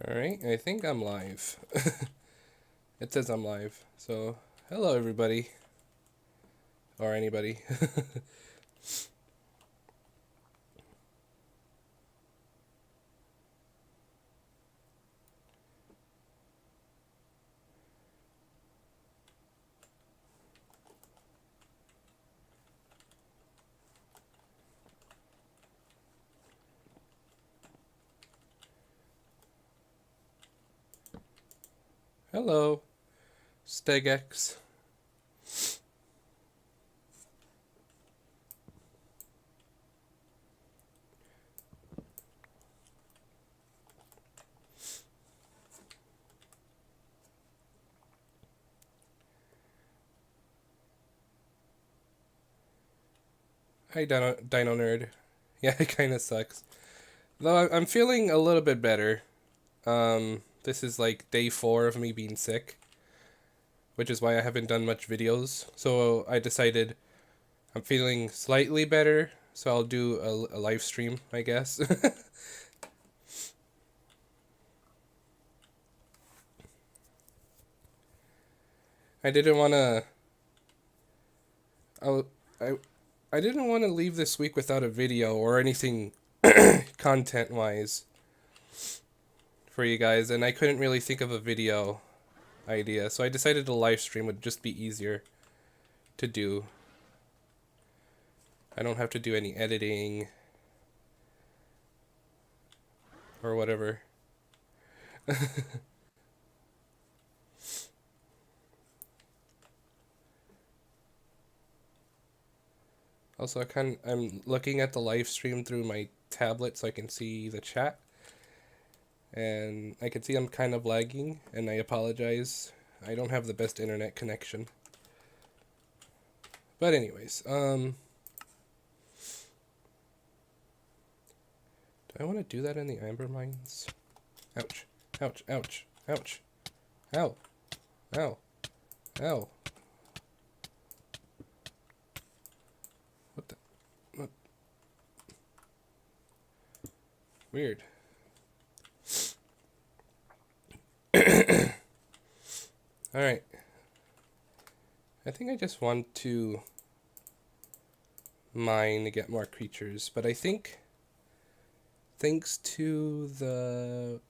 Alright, I think I'm live. It says I'm live. So, hello everybody. Or anybody. Hello, Stegex. Hi, Dino Nerd. Yeah, it kind of sucks. Though I'm feeling a little bit better. This is like day 4 of me being sick, which is why I haven't done much videos. So I decided I'm feeling slightly better, so I'll do a live stream, I guess. I didn't want to. I I didn't want to leave this week without a video or anything content wise for you guys, and I couldn't really think of a video idea, so I decided a live stream would just be easier to do. I don't have to do any editing or whatever. Also, I'm looking at the live stream through my tablet so I can see the chat, and I can see I'm kind of lagging, and I apologize. I don't have the best internet connection. But anyways, do I want to do that in the amber mines? Ouch. Ouch. Ouch. Ouch. Ow. Ow. Ow. What the? What? Weird. Alright. I think I just want to mine to get more creatures, but I think thanks to the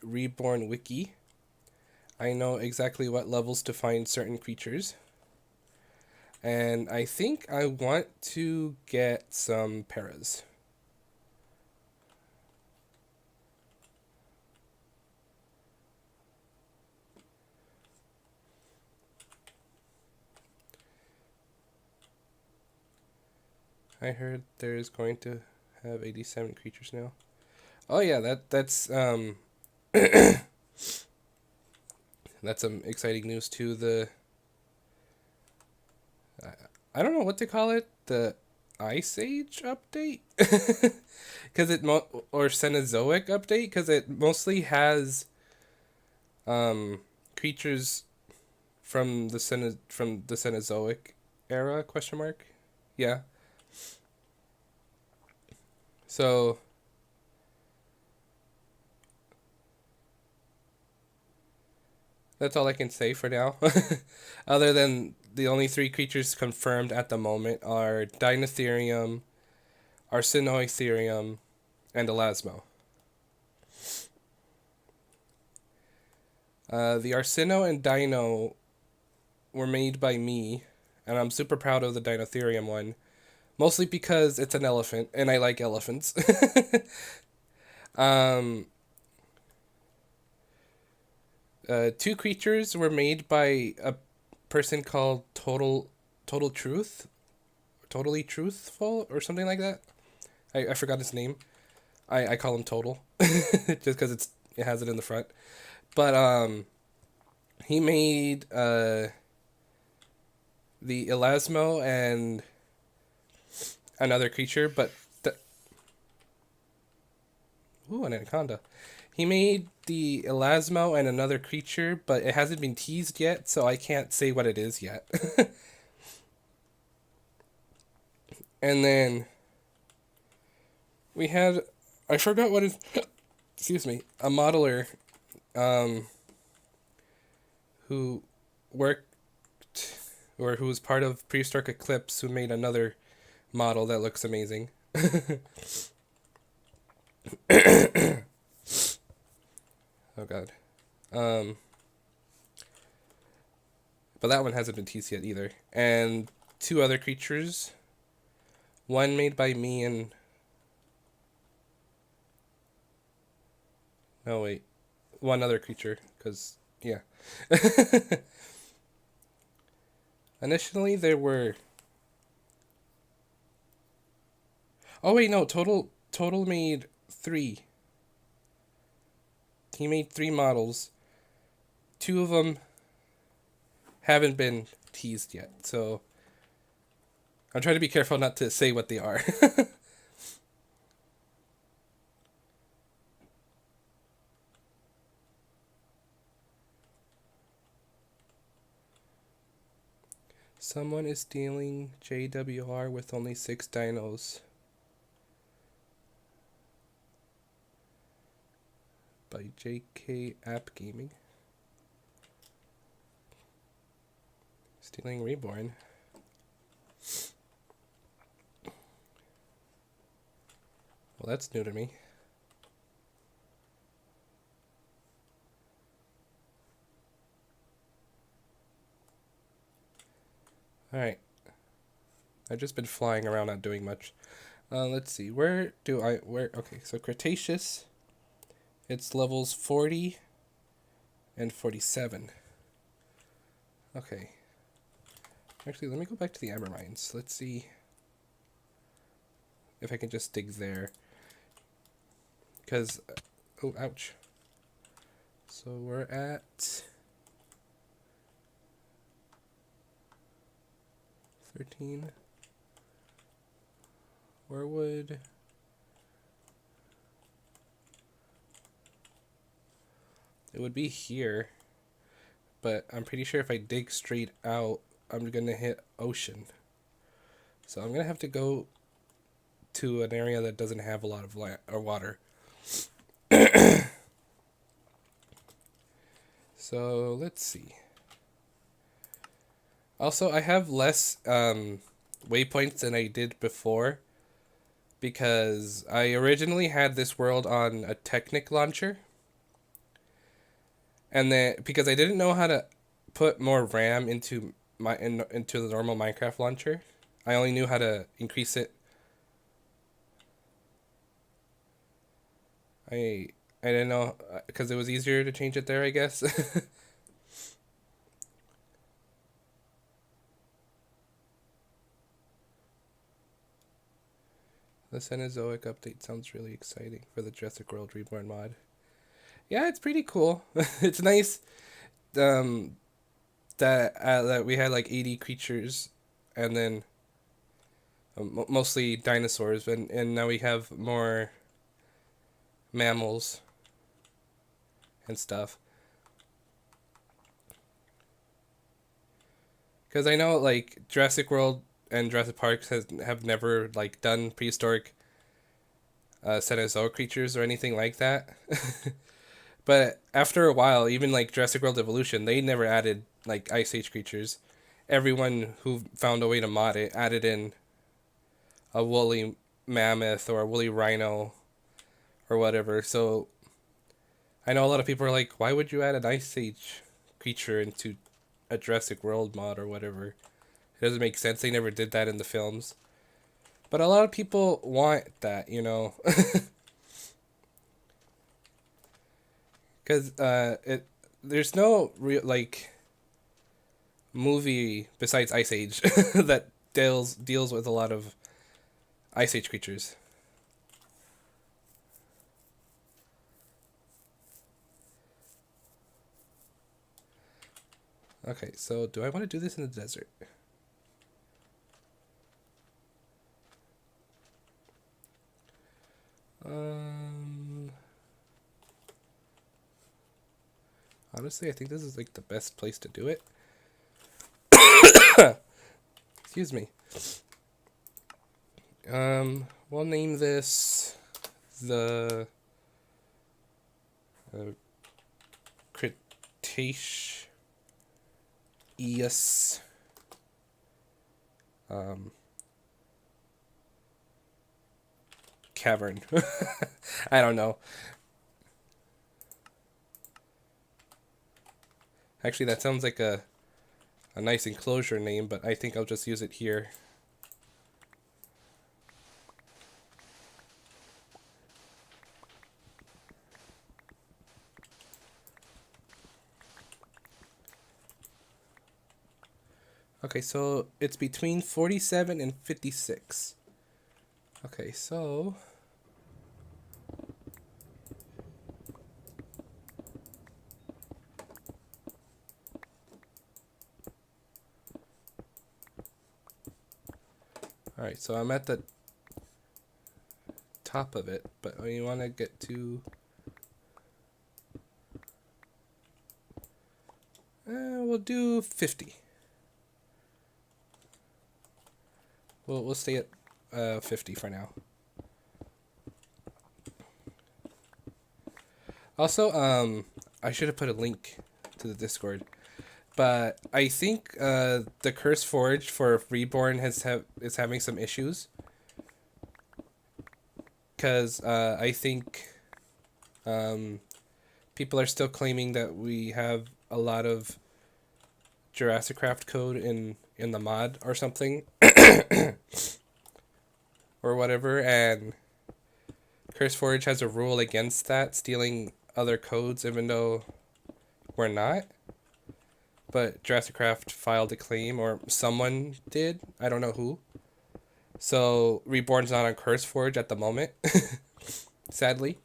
Reborn wiki, I know exactly what levels to find certain creatures. And I think I want to get some paras. I heard there's going to have 87 creatures now. Oh yeah, that's that's some exciting news too. I don't know what to call it. The Ice Age update, because or Cenozoic update, because it mostly has creatures from the Cenozoic era ? Question mark. Yeah. So that's all I can say for now. Other than the only 3 creatures confirmed at the moment are Dinotherium, Arsinoitherium, and Elasmo. The Arsino and Dino were made by me, and I'm super proud of the Dinotherium one. Mostly because it's an elephant, and I like elephants. um, 2 creatures were made by a person called Total Truth, Totally Truthful, or something like that. I forgot his name. I call him Total, just because it has it in the front. But he made the Elasmo and another creature, but ooh, an anaconda. He made the Elasmo and another creature, but it hasn't been teased yet, so I can't say what it is yet. And then we had, I forgot what his excuse me, a modeler who worked or who was part of Prehistoric Eclipse who made another model that looks amazing. Oh god. But that one hasn't been teased yet either. And two other creatures. One made by me and... No, wait. One other creature, because, yeah. Initially, there were... Oh, wait, no. Total made 3. He made 3 models. 2 of them haven't been teased yet, so... I'm trying to be careful not to say what they are. Someone is stealing JWR with only 6 dinos. By JK App Gaming. Stealing Reborn. Well, that's new to me. Alright. I've just been flying around, not doing much. Let's see. Where... Okay, so Cretaceous. It's levels 40 and 47. Okay. Actually, let me go back to the Amber Mines. Let's see if I can just dig there. Because... Oh, ouch. So we're at... 13. Where would... It would be here. But I'm pretty sure if I dig straight out, I'm going to hit ocean. So I'm going to have to go to an area that doesn't have a lot of land or water. So let's see. Also, I have less waypoints than I did before because I originally had this world on a Technic launcher. And then because I didn't know how to put more RAM into into the normal Minecraft launcher, I only knew how to increase it. I didn't know because it was easier to change it there, I guess. The Cenozoic update sounds really exciting for the Jurassic World Reborn mod. Yeah, it's pretty cool. It's nice that we had like 80 creatures and then mostly dinosaurs, and now we have more mammals and stuff. Because I know like Jurassic World and Jurassic Park have never like done prehistoric Cenozoic creatures or anything like that. But after a while, even like Jurassic World Evolution, they never added like Ice Age creatures. Everyone who found a way to mod it added in a woolly mammoth or a woolly rhino or whatever. So I know a lot of people are like, why would you add an Ice Age creature into a Jurassic World mod or whatever? It doesn't make sense. They never did that in the films. But a lot of people want that, you know. Because there's no real like movie besides Ice Age that deals with a lot of Ice Age creatures. Okay, so do I want to do this in the desert? Honestly, I think this is like the best place to do it. Excuse me. We'll name this the Cretaceous cavern. I don't know. Actually, that sounds like a nice enclosure name, but I think I'll just use it here. Okay, so it's between 47 and 56. Okay, so alright, so I'm at the top of it, but we want to get to we'll do 50. We'll stay at 50 for now. Also, I should have put a link to the Discord, but I think the Curse Forge for Reborn is having some issues, because I think people are still claiming that we have a lot of Jurassic Craft code in the mod or something, or whatever, and Curse Forge has a rule against that, stealing other codes, even though we're not. But Jurassic Craft filed a claim, or someone did. I don't know who. So Reborn's not on Curse Forge at the moment, sadly.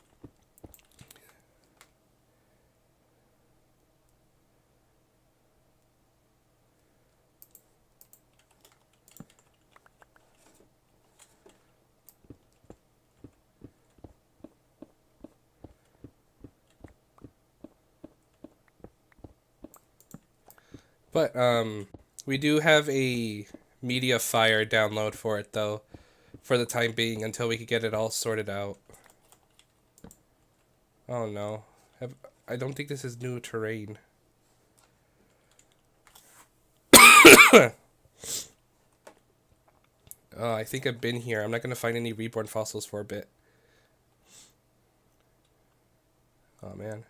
But we do have a Mediafire download for it, though, for the time being, until we could get it all sorted out. Oh no, I don't think this is new terrain. Oh, I think I've been here. I'm not gonna find any Reborn fossils for a bit. Oh man.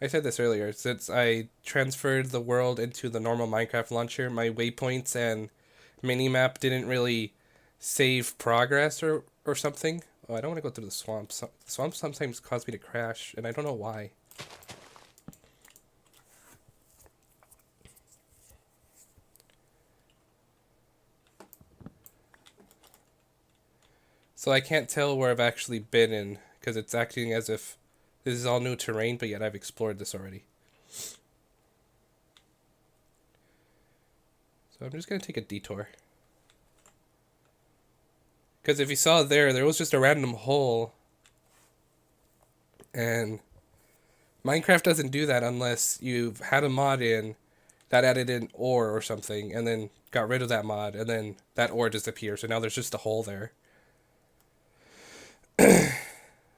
I said this earlier, since I transferred the world into the normal Minecraft launcher, my waypoints and minimap didn't really save progress or something. Oh, I don't want to go through the swamps. Swamps sometimes cause me to crash, and I don't know why. So I can't tell where I've actually been in, because it's acting as if this is all new terrain, but yet I've explored this already. So I'm just going to take a detour. Because if you saw there was just a random hole. And Minecraft doesn't do that unless you've had a mod in that added in ore or something, and then got rid of that mod, and then that ore disappears, so now there's just a hole there.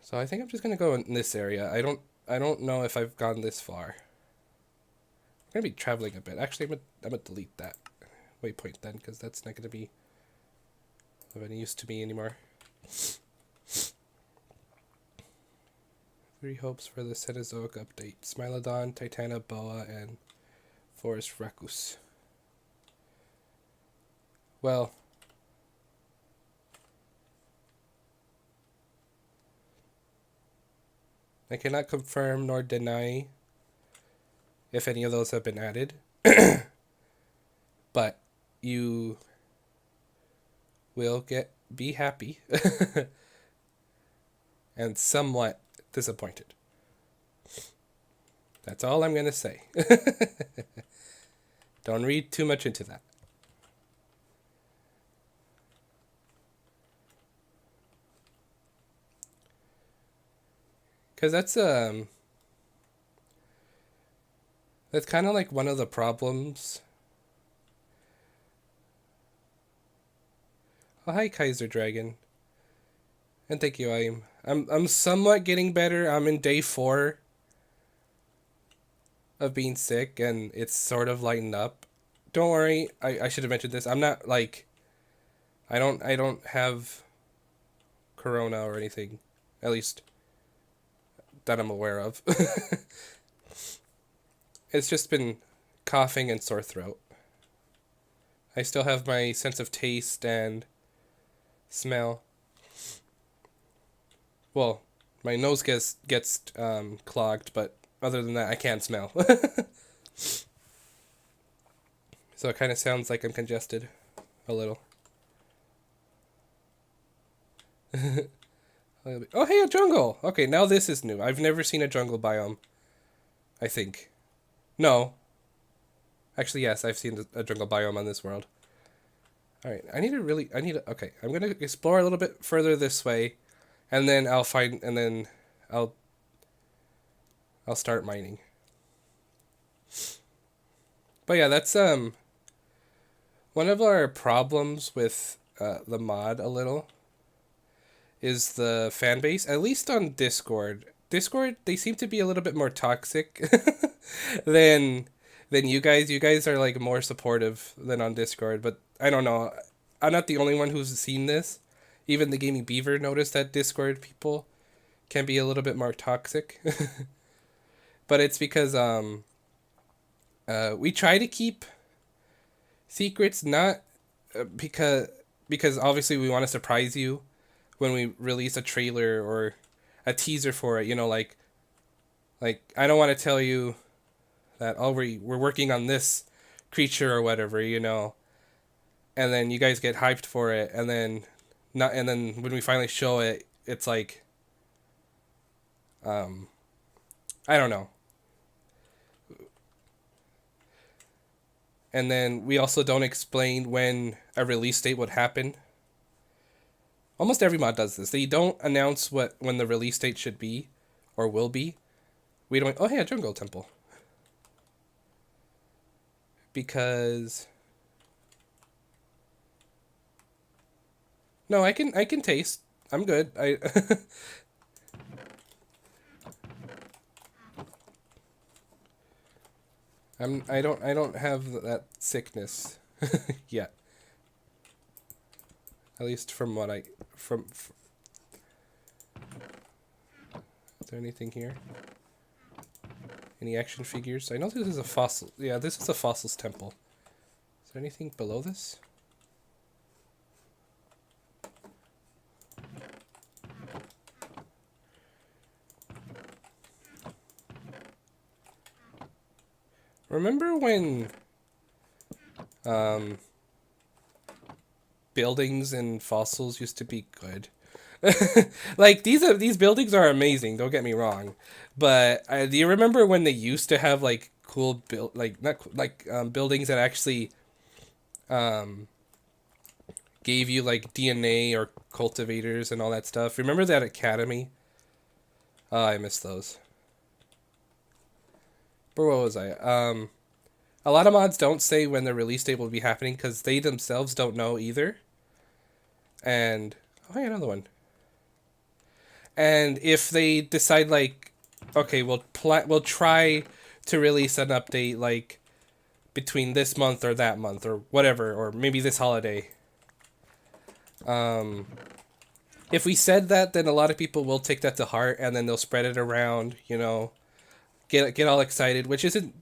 So I think I'm just gonna go in this area. I don't know if I've gone this far. I'm gonna be traveling a bit. Actually, I'm gonna delete that waypoint then, because that's not gonna be of any use to me anymore. 3 hopes for the Cenozoic update: Smilodon, Titana, Boa, and Forest Racus. Well, I cannot confirm nor deny if any of those have been added. But you will be happy and somewhat disappointed. That's all I'm going to say. Don't read too much into that. Because that's kind of like one of the problems Oh, hi, Kaiser Dragon. And thank you, I'm somewhat getting better. I'm in day 4 of being sick, and it's sort of lightened up. Don't worry, I should have mentioned this. I'm not like I don't have corona or anything. At least that I'm aware of. It's just been coughing and sore throat. I still have my sense of taste and smell. Well, my nose gets clogged, but other than that, I can't smell. So it kind of sounds like I'm congested a little. Oh, hey, a jungle! Okay, now this is new. I've never seen a jungle biome, I think. No. Actually, yes, I've seen a jungle biome on this world. Alright, okay, I'm gonna explore a little bit further this way, and then I'll start mining. But yeah, that's one of our problems with the mod a little is the fan base, at least on Discord. Discord, they seem to be a little bit more toxic than you guys. You guys are like more supportive than on Discord, but I don't know. I'm not the only one who's seen this. Even the Gaming Beaver noticed that Discord people can be a little bit more toxic. But it's because we try to keep secrets, not because obviously we want to surprise you when we release a trailer or a teaser for it. You know, like I don't want to tell you that we're working on this creature or whatever, you know, and then you guys get hyped for it, and then when we finally show it, it's like I don't know. And then we also don't explain when a release date would happen. Almost every mod does this. They don't announce when the release date should be or will be. We don't. Oh, hey, a jungle temple. Because no, I can taste. I'm good. I don't have that sickness yet. At least from what from. Is there anything here? Any action figures? I know this is a fossil. Yeah, this is a fossils temple. Is there anything below this? Remember when buildings and fossils used to be good? Like these buildings are amazing, don't get me wrong, but do you remember when they used to have like cool like not like buildings that actually gave you like DNA or cultivators and all that stuff? Remember that academy? Oh, I miss those. But what was I? A lot of mods don't say when the release date will be happening because they themselves don't know either. And oh, yeah, another one. And if they decide like, okay, we'll try to release an update like between this month or that month or whatever, or maybe this holiday. If we said that, then a lot of people will take that to heart, and then they'll spread it around. You know, get all excited, which isn't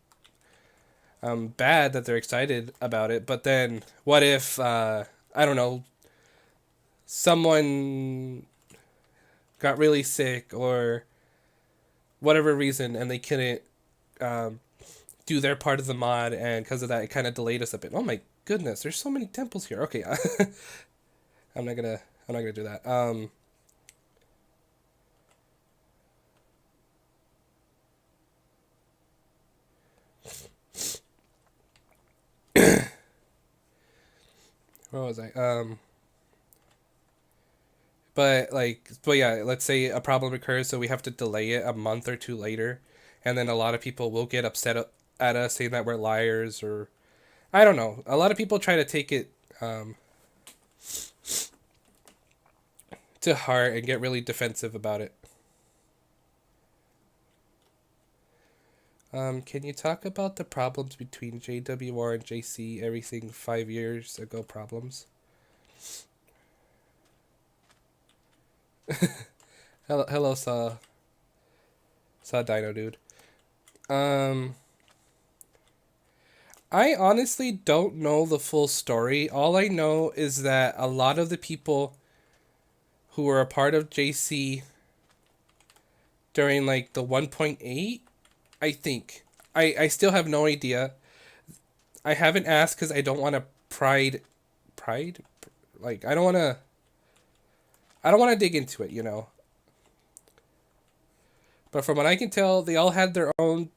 bad that they're excited about it. But then, what if I don't know, someone got really sick or whatever reason, and they couldn't do their part of the mod, and because of that, it kind of delayed us a bit. Oh my goodness, there's so many temples here. Okay, I'm not gonna do that. Where was I? But yeah, let's say a problem occurs, so we have to delay it a month or two later, and then a lot of people will get upset at us saying that we're liars, or I don't know. A lot of people try to take it to heart and get really defensive about it. Can you talk about the problems between JWR and JC? Everything 5 years ago problems. Hello, saw Dino dude. I honestly don't know the full story. All I know is that a lot of the people who were a part of JC during like the 1.8, I think. I still have no idea. I haven't asked because I don't want to pride? Like, I don't want to dig into it, you know. But from what I can tell, they all had their own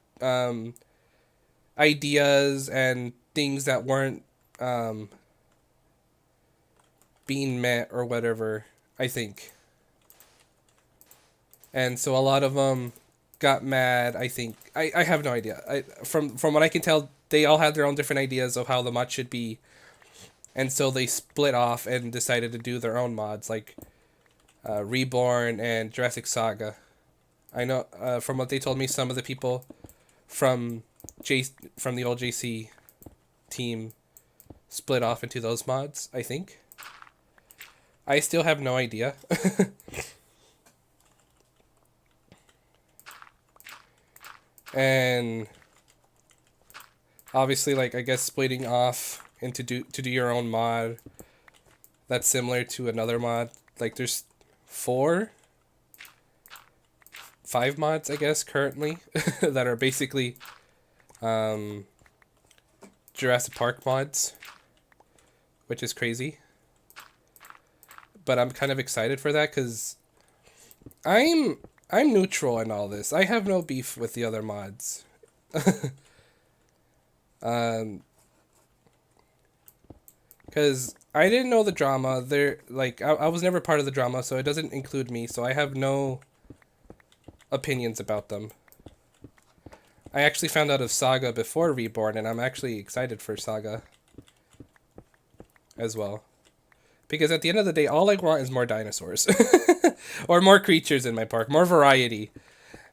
ideas and things that weren't being met or whatever, I think. And so a lot of them got mad, I think. I have no idea. From what I can tell, they all had their own different ideas of how the mod should be. And so they split off and decided to do their own mods, like Reborn and Jurassic Saga. I know from what they told me, some of the people from from the old JC team split off into those mods, I think. I still have no idea. And obviously, like, I guess splitting off into to do your own mod, that's similar to another mod. Like, there's 5 mods, I guess, currently that are basically Jurassic Park mods, which is crazy. But I'm kind of excited for that because I'm neutral in all this. I have no beef with the other mods. Because I didn't know the drama. I was never part of the drama, so it doesn't include me. So I have no opinions about them. I actually found out of Saga before Reborn, and I'm actually excited for Saga as well. Because at the end of the day, all I want is more dinosaurs. Or more creatures in my park. More variety.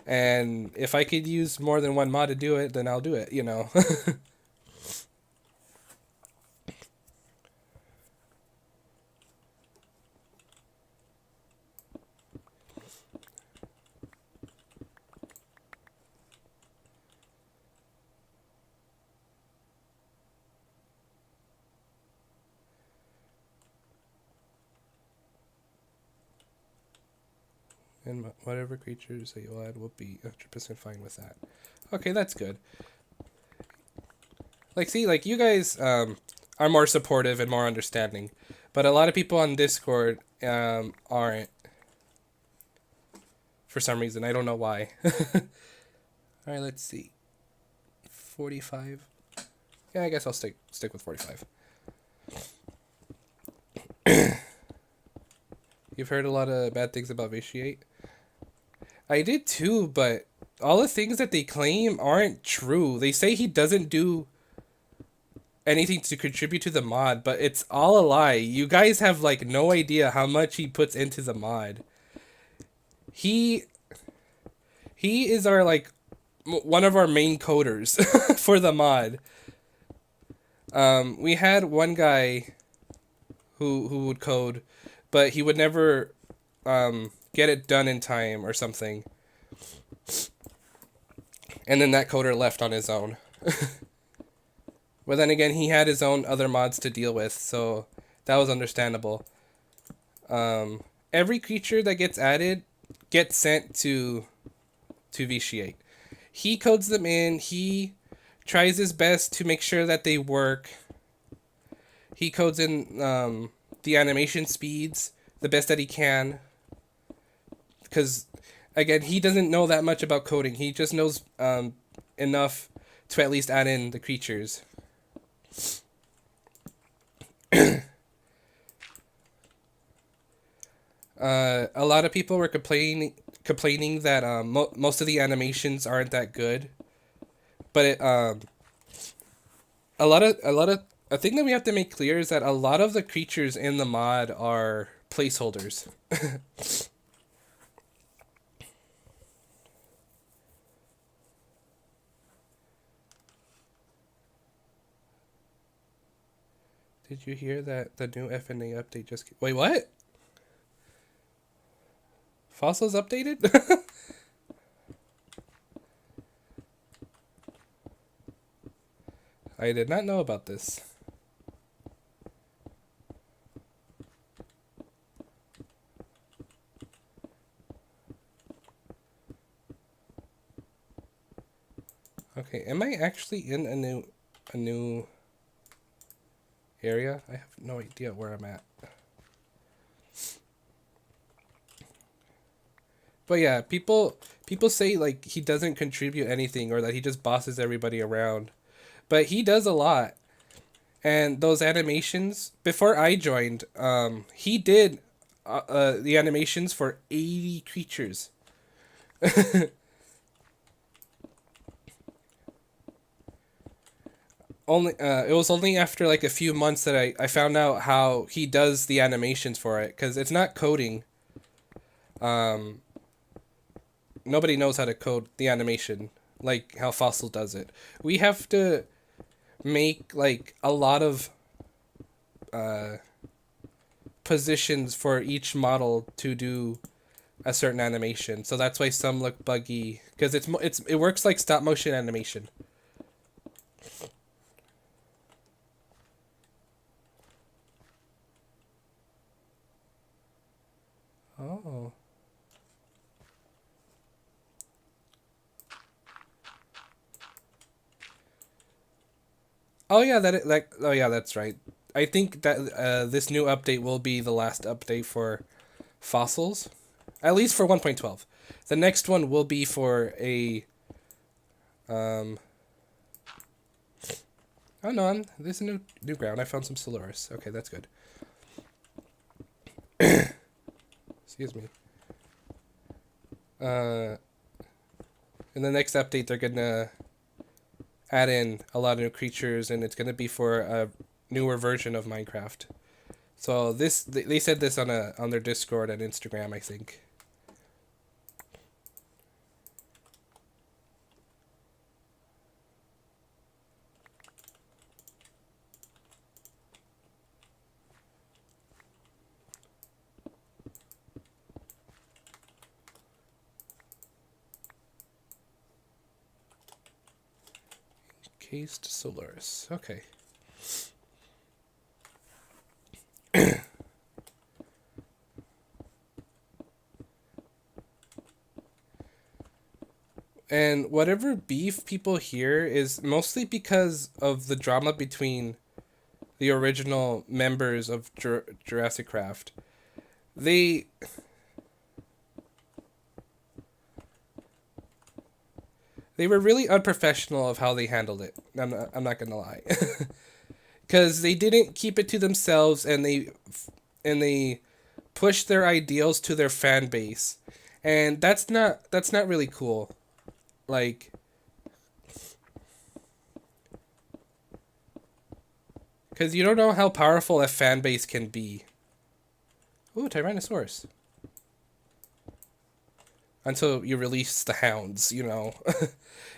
And if I could use more than one mod to do it, then I'll do it, you know. And whatever creatures that you'll add will be 100% fine with that. Okay, that's good. Like, see, like, you guys are more supportive and more understanding. But a lot of people on Discord aren't. For some reason. I don't know why. Alright, let's see. 45. Yeah, I guess I'll stick with 45. You've heard a lot of bad things about Vitiate? I did too, but all the things that they claim aren't true. They say he doesn't do anything to contribute to the mod, but it's all a lie. You guys have like no idea how much he puts into the mod. He is our like one of our main coders for the mod. We had one guy who would code, but he would never get it done in time or something. And then that coder left on his own. But then again, he had his own other mods to deal with, so that was understandable. Every creature that gets added gets sent to Vitiate. He codes them in. He tries his best to make sure that they work. He codes in the animation speeds the best that he can. Because, again, he doesn't know that much about coding. He just knows enough to at least add in the creatures. A lot of people were complaining that most of the animations aren't that good, but a thing that we have to make clear is that a lot of the creatures in the mod are placeholders. Did you hear that the new FNA update just... Wait, what? Fossils updated? I did not know about this. Okay, am I actually in a new area? I have no idea where I'm at. But yeah, people say like he doesn't contribute anything or that he just bosses everybody around. But he does a lot. And those animations, before I joined, he did the animations for 80 creatures. It was only after like a few months that I found out how he does the animations for it, because it's not coding. Nobody knows how to code the animation like how Fossil does it. We have to make like a lot of positions for each model to do a certain animation. So that's why some look buggy, because it works like stop motion animation. Oh. Oh yeah, oh yeah, that's right. I think that this new update will be the last update for fossils, at least for 1.12. The next one will be for a oh no, this is new ground. I found some Solaris. Okay, that's good. Excuse me. In the next update, they're gonna add in a lot of new creatures, and it's gonna be for a newer version of Minecraft. So they said this on their Discord and Instagram, I think. Encased Solaris. Okay. And whatever beef people hear is mostly because of the drama between the original members of Jurassic Craft. They were really unprofessional of how they handled it. I'm not gonna lie, because they didn't keep it to themselves, and they pushed their ideals to their fan base, and that's not really cool. Like, because you don't know how powerful a fan base can be. Ooh, Tyrannosaurus. Until you release the hounds, you know.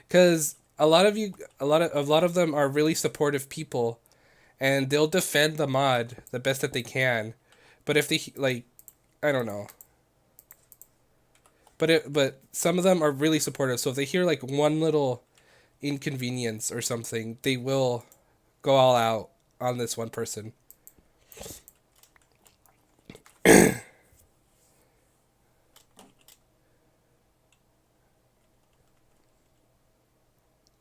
Because a lot of them are really supportive people, and they'll defend the mod the best that they can. But if they like, I don't know. But some of them are really supportive. So if they hear like one little inconvenience or something, they will go all out on this one person.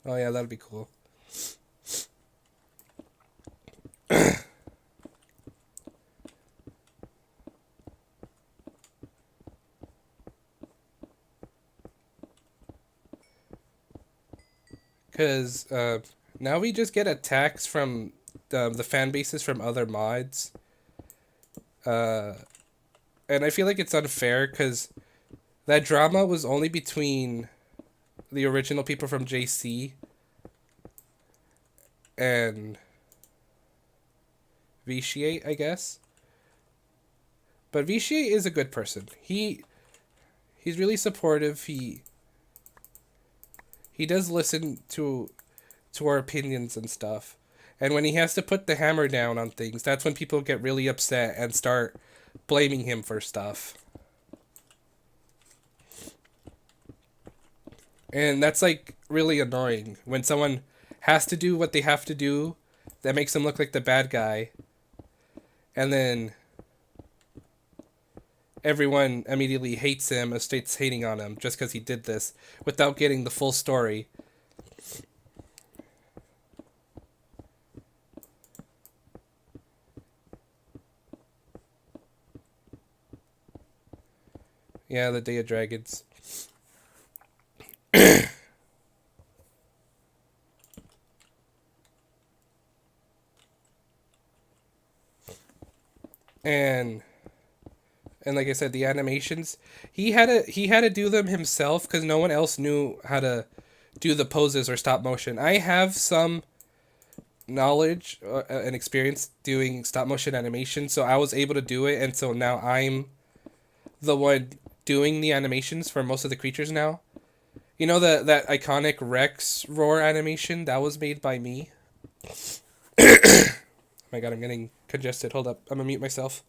Oh yeah, that'd be cool. Because now we just get attacks from the fan bases from other mods. And I feel like it's unfair because that drama was only between the original people from JC and Vitiate, I guess. But Vichy is a good person. He's really supportive. He does listen to our opinions and stuff. And when he has to put the hammer down on things, that's when people get really upset and start blaming him for stuff. And that's like really annoying when someone has to do what they have to do that makes them look like the bad guy. And then everyone immediately hates him or starts hating on him just because he did this without getting the full story. Yeah, the Day of Dragons. and and like I said, the animations, he had to do them himself because no one else knew how to do the poses or stop motion. I have some knowledge and experience doing stop motion animation, so I was able to do it, and so now I'm the one doing the animations for most of the creatures now. You know that iconic Rex roar animation that was made by me. Oh my god, I'm getting congested. Hold up, I'm gonna mute myself.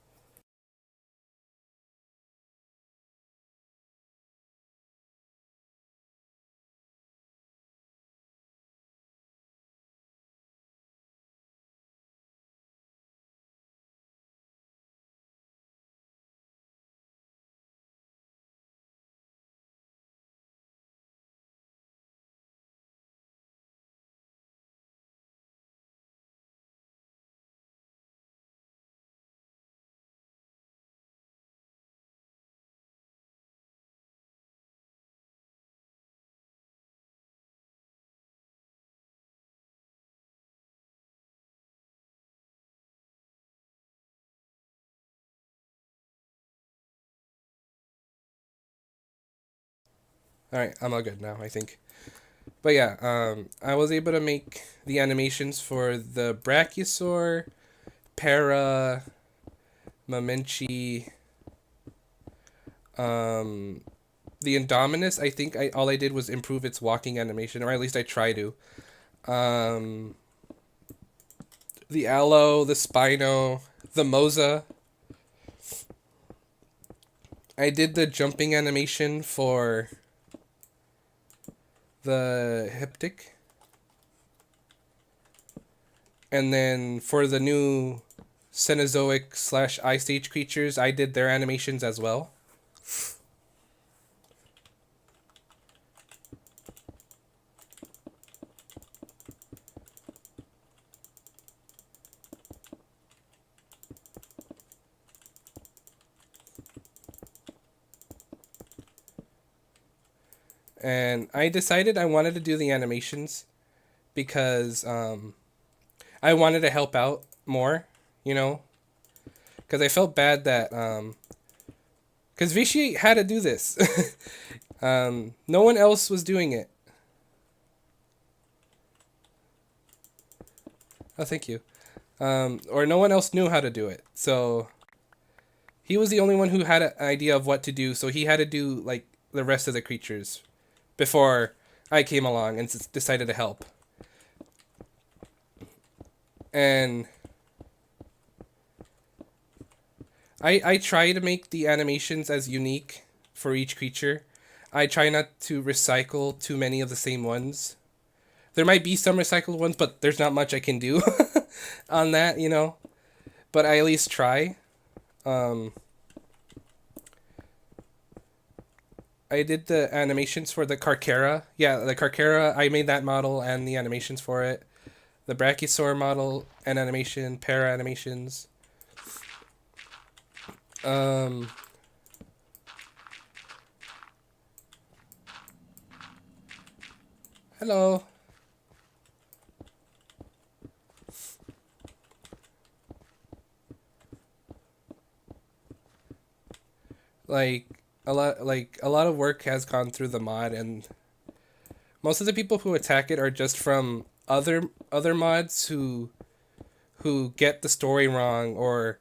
All right, I'm all good now, I think. But yeah, I was able to make the animations for the Brachiosaur, Para, Mamenchi, um, the Indominus. I think all I did was improve its walking animation, or at least I try to. Um, the Aloe, the Spino, the Moza. I did the jumping animation for the Hyptic. And then for the new Cenozoic / Ice Age creatures, I did their animations as well. And I decided I wanted to do the animations because I wanted to help out more, you know? Because I felt bad that because Vichy had to do this. No one else was doing it. Oh, thank you. Or no one else knew how to do it. So he was the only one who had an idea of what to do. So he had to do like the rest of the creatures before I came along and decided to help. And I try to make the animations as unique for each creature. I try not to recycle too many of the same ones. There might be some recycled ones, but there's not much I can do on that, you know. But I at least try. I did the animations for the Carchara. Yeah, the Carchara, I made that model and the animations for it. The Brachiosaur model and animation, para animations. Hello. Like a lot of work has gone through the mod, and most of the people who attack it are just from other mods who get the story wrong, or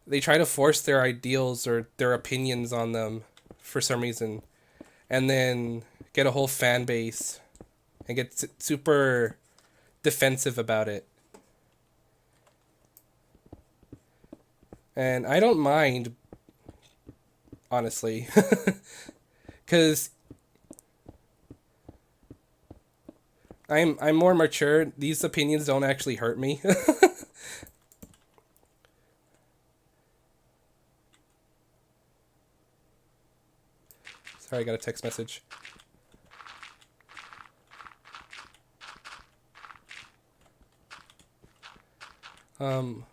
they try to force their ideals or their opinions on them for some reason, and then get a whole fan base and get super defensive about it. And I don't mind, honestly, because I'm more mature. These opinions don't actually hurt me. Sorry, I got a text message.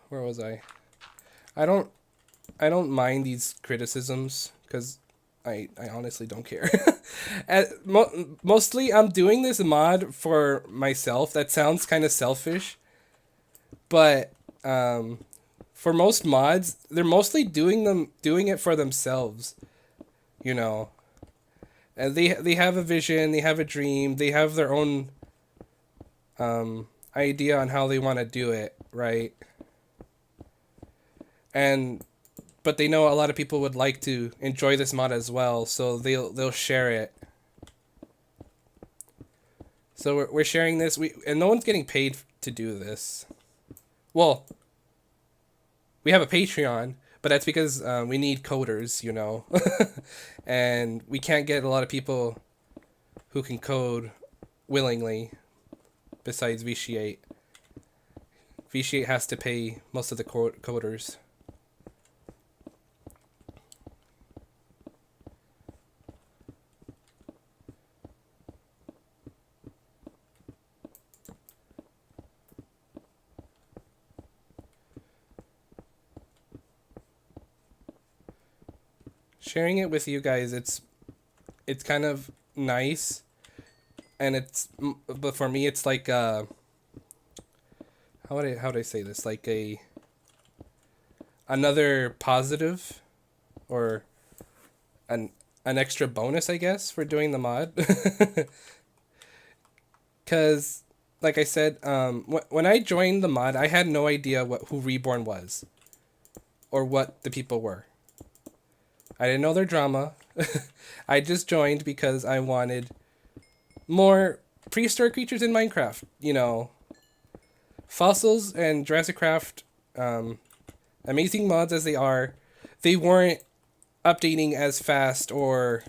Where was I? I don't I don't mind these criticisms because I honestly don't care. Mostly, I'm doing this mod for myself. That sounds kind of selfish, but for most mods, they're mostly doing it for themselves. You know, and they have a vision, they have a dream, they have their own idea on how they want to do it, right? And but they know a lot of people would like to enjoy this mod as well, so they'll share it. So we're sharing this. And no one's getting paid to do this. Well, we have a Patreon, but that's because we need coders, you know, and we can't get a lot of people who can code willingly. Besides Vitiate, Vitiate has to pay most of the coders. Sharing it with you guys, it's kind of nice, and but for me it's like how would I say this, like another positive, or an extra bonus, I guess, for doing the mod. Because like I said, when I joined the mod, I had no idea who Reborn was or what the people were. I didn't know their drama. I just joined because I wanted more prehistoric creatures in Minecraft. You know, fossils and Jurassic Craft, amazing mods as they are, they weren't updating as fast or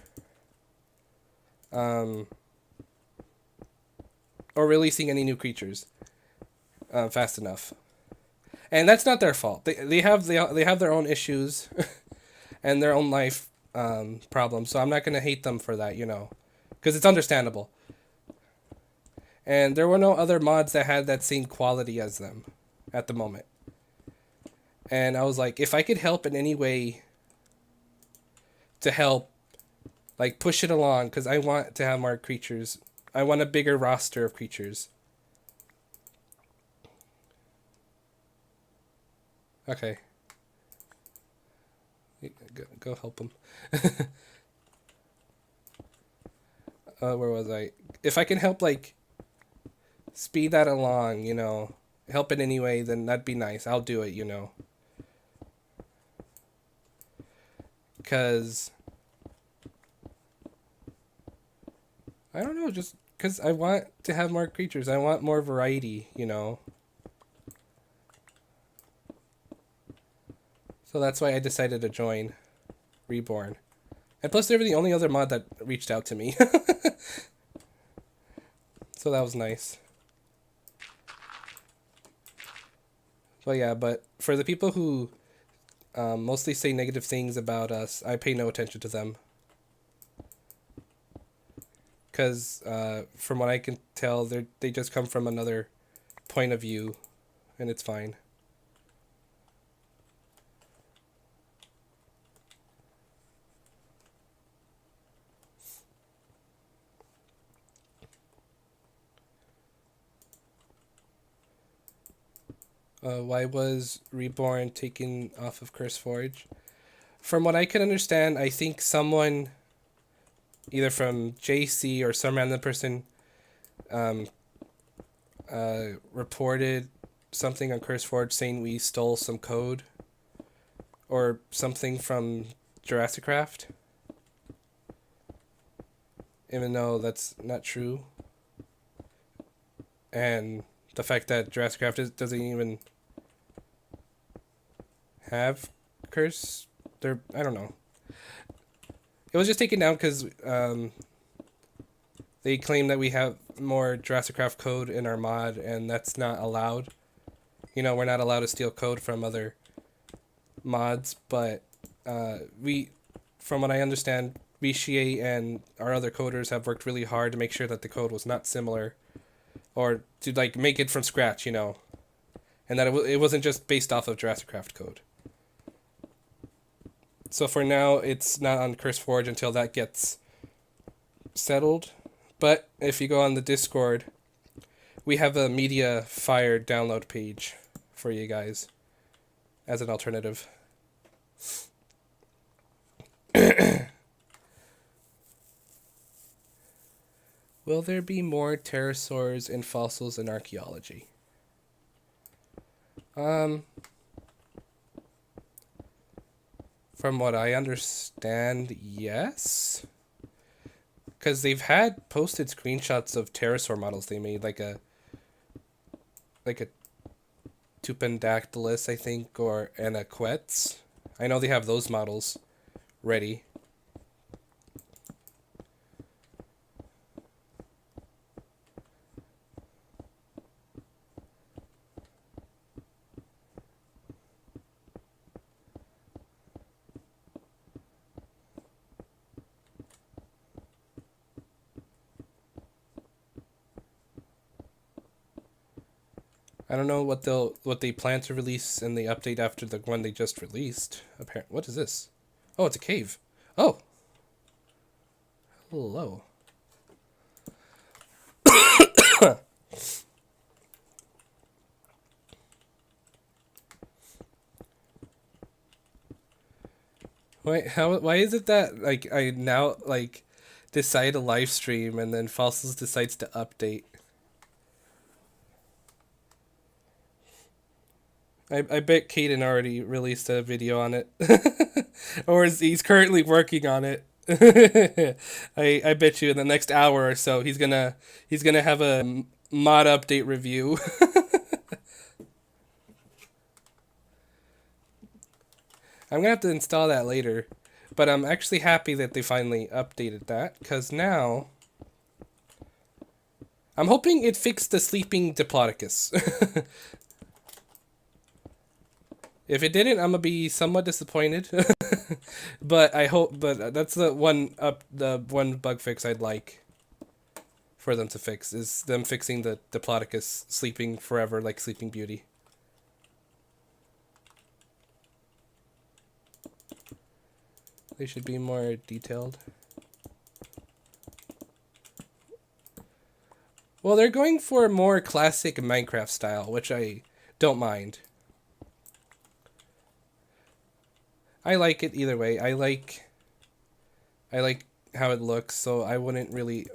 releasing any new creatures fast enough. And that's not their fault. They have their own issues and their own life problems. So I'm not gonna hate them for that, you know, because it's understandable. And there were no other mods that had that same quality as them at the moment. And I was like, if I could help in any way to help, like, push it along, because I want to have more creatures. I want a bigger roster of creatures. Okay. Go help him. Where was I? If I can help, like, speed that along, you know, help in any way, then that'd be nice. I'll do it, you know. Because I don't know, just because I want to have more creatures. I want more variety, you know. So that's why I decided to join Reborn. And plus, they were the only other mod that reached out to me. So that was nice. But yeah, but for the people who mostly say negative things about us, I pay no attention to them. Because from what I can tell, they just come from another point of view, and it's fine. Why was Reborn taken off of CurseForge? From what I can understand, I think someone, either from JC or some random person, reported something on CurseForge saying we stole some code, or something from Jurassic Craft, even though that's not true. And the fact that Jurassic Craft doesn't even have curse, I don't know. It was just taken down because they claim that we have more Jurassic Craft code in our mod, and that's not allowed. You know, we're not allowed to steal code from other mods, but from what I understand, Richier and our other coders have worked really hard to make sure that the code was not similar, or to like make it from scratch, you know, and that it wasn't just based off of Jurassic Craft code. So for now, it's not on CurseForge until that gets settled. But if you go on the Discord, we have a Media Fire download page for you guys as an alternative. Will there be more pterosaurs and fossils in archaeology? From what I understand, yes. Because they've had posted screenshots of pterosaur models they made, like a Tupendactylus, I think, and a Quetz. I know they have those models ready. I don't know what they plan to release in the update after the one they just released. Apparently, what is this? Oh, it's a cave. Oh, hello. Why is it that like I now like decide to live stream and then Fossils decides to update? I bet Caden already released a video on it. Or he's currently working on it. I bet you in the next hour or so he's gonna have a mod update review. I'm gonna have to install that later, but I'm actually happy that they finally updated that, because now I'm hoping it fixed the sleeping Diplodocus. If it didn't, I'm gonna be somewhat disappointed. But that's the one bug fix I'd like for them to fix, is them fixing the Diplodocus sleeping forever like Sleeping Beauty. They should be more detailed. Well, they're going for a more classic Minecraft style, which I don't mind. I like it either way. I like how it looks, so I wouldn't really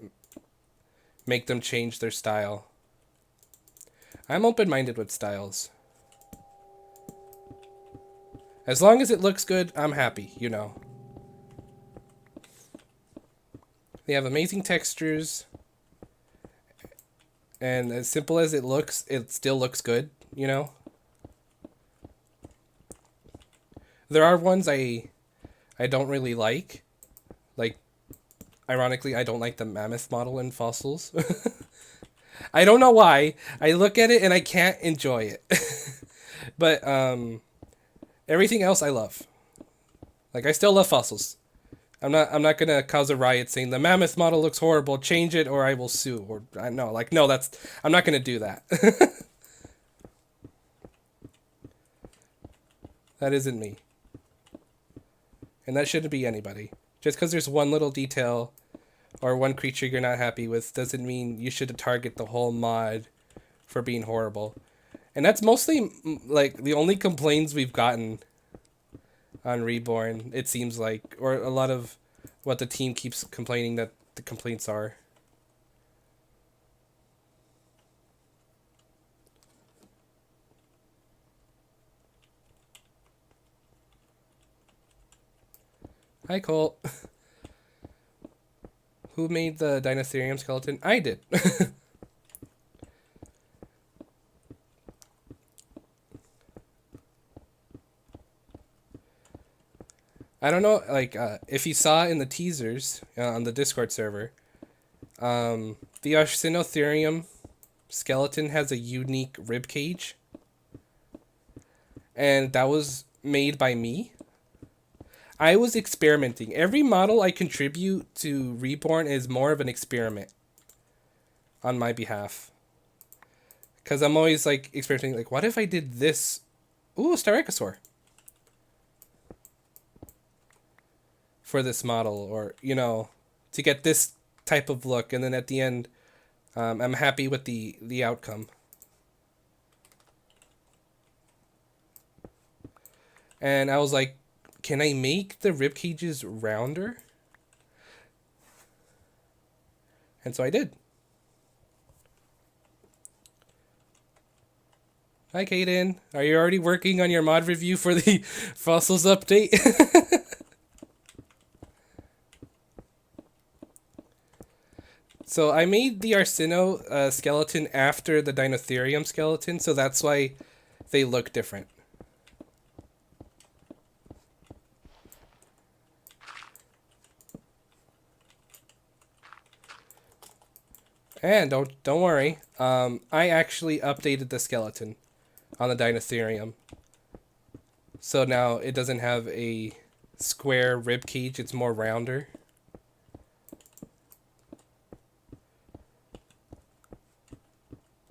make them change their style. I'm open-minded with styles. As long as it looks good, I'm happy, you know. They have amazing textures, and as simple as it looks, it still looks good, you know. There are ones I don't really like. Like, ironically, I don't like the mammoth model in Fossils. I don't know why. I look at it and I can't enjoy it. But everything else I love. Like, I still love Fossils. I'm not gonna cause a riot saying the mammoth model looks horrible, change it or I will sue. Or I'm not gonna do that. That isn't me. And that shouldn't be anybody. Just because there's one little detail or one creature you're not happy with doesn't mean you should target the whole mod for being horrible. And that's mostly like the only complaints we've gotten on Reborn, it seems like, or a lot of what the team keeps complaining that the complaints are. Hi, Colt. Who made the Dinotherium skeleton? I did. I don't know, like, if you saw in the teasers on the Discord server, the Arsinotherium skeleton has a unique rib cage, and that was made by me. I was experimenting. Every model I contribute to Reborn is more of an experiment on my behalf. Because I'm always, like, experimenting, like, what if I did this? Ooh, Styracosaur. For this model, or, you know, to get this type of look, and then at the end, I'm happy with the outcome. And I was like, can I make the rib cages rounder? And so I did. Hi, Kaden. Are you already working on your mod review for the fossils update? So I made the Arsino skeleton after the Dinotherium skeleton, so that's why they look different. And don't worry, I actually updated the skeleton on the Dinotherium. So now it doesn't have a square rib cage, it's more rounder.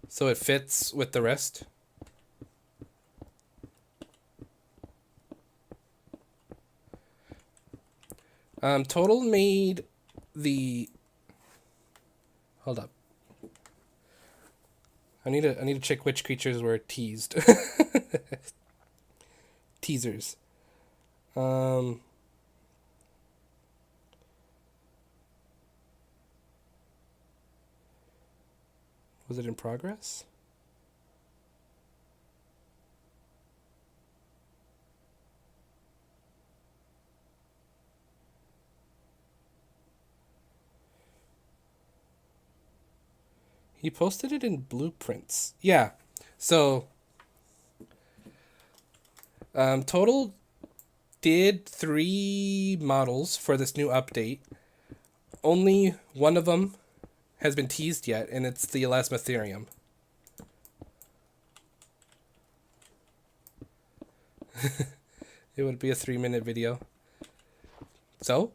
So it fits with the rest. Total made the... Hold up. I need to check which creatures were teased. Teasers. Was it in progress? He posted it in blueprints. Yeah. So, total did 3 models for this new update. Only one of them has been teased yet, and it's the Elasmotherium. It would be a 3-minute video. So,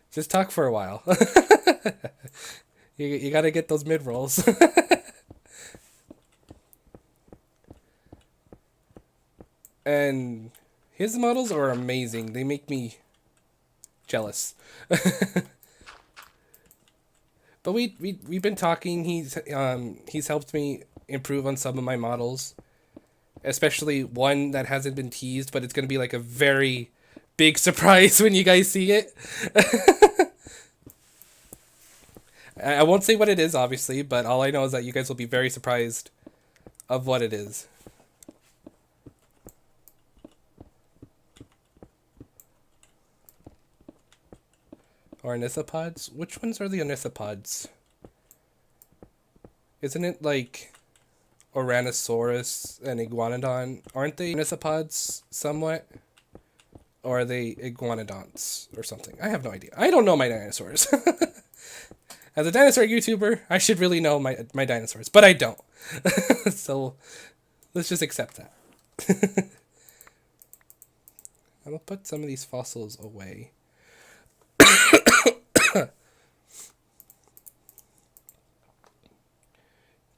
just talk for a while. You gotta get those mid rolls. And his models are amazing. They make me jealous. But we've been talking. He's helped me improve on some of my models, especially one that hasn't been teased, but it's gonna be like a very big surprise when you guys see it. I won't say what it is, obviously, but all I know is that you guys will be very surprised of what it is. Ornithopods? Which ones are the ornithopods? Isn't it like Oranosaurus and Iguanodon? Aren't they ornithopods somewhat? Or are they iguanodonts or something? I have no idea. I don't know my dinosaurs. As a dinosaur YouTuber, I should really know my dinosaurs, but I don't. So let's just accept that. I'm gonna put some of these fossils away.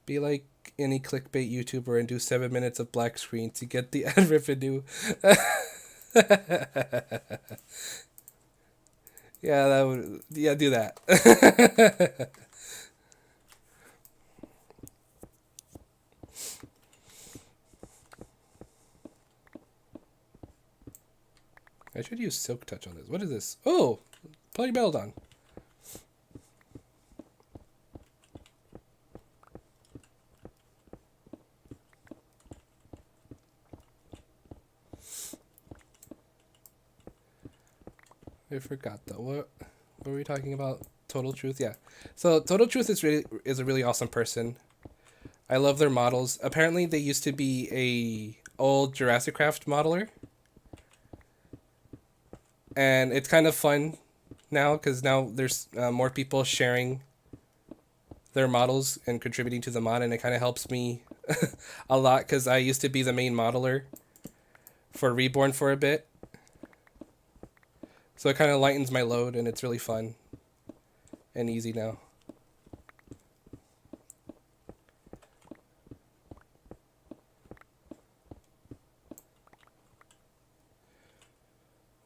Be like any clickbait YouTuber and do 7 minutes of black screen to get the ad revenue. Yeah, do that. I should use Silk Touch on this. What is this? Oh, Polymeldon. I forgot though. What were we talking about? Total Truth, yeah. So Total Truth is a really awesome person. I love their models. Apparently, they used to be a old Jurassic Craft modeler, and it's kind of fun now because now there's more people sharing their models and contributing to the mod, and it kind of helps me a lot because I used to be the main modeler for Reborn for a bit. So it kind of lightens my load, and it's really fun and easy now.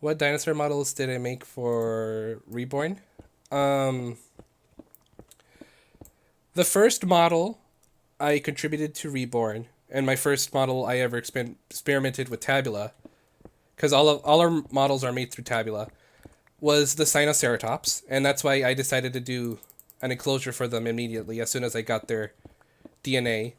What dinosaur models did I make for Reborn? Um, the first model I contributed to Reborn, and my first model I ever experimented with Tabula, because all our models are made through Tabula, was the Sinoceratops, and that's why I decided to do an enclosure for them immediately as soon as I got their DNA.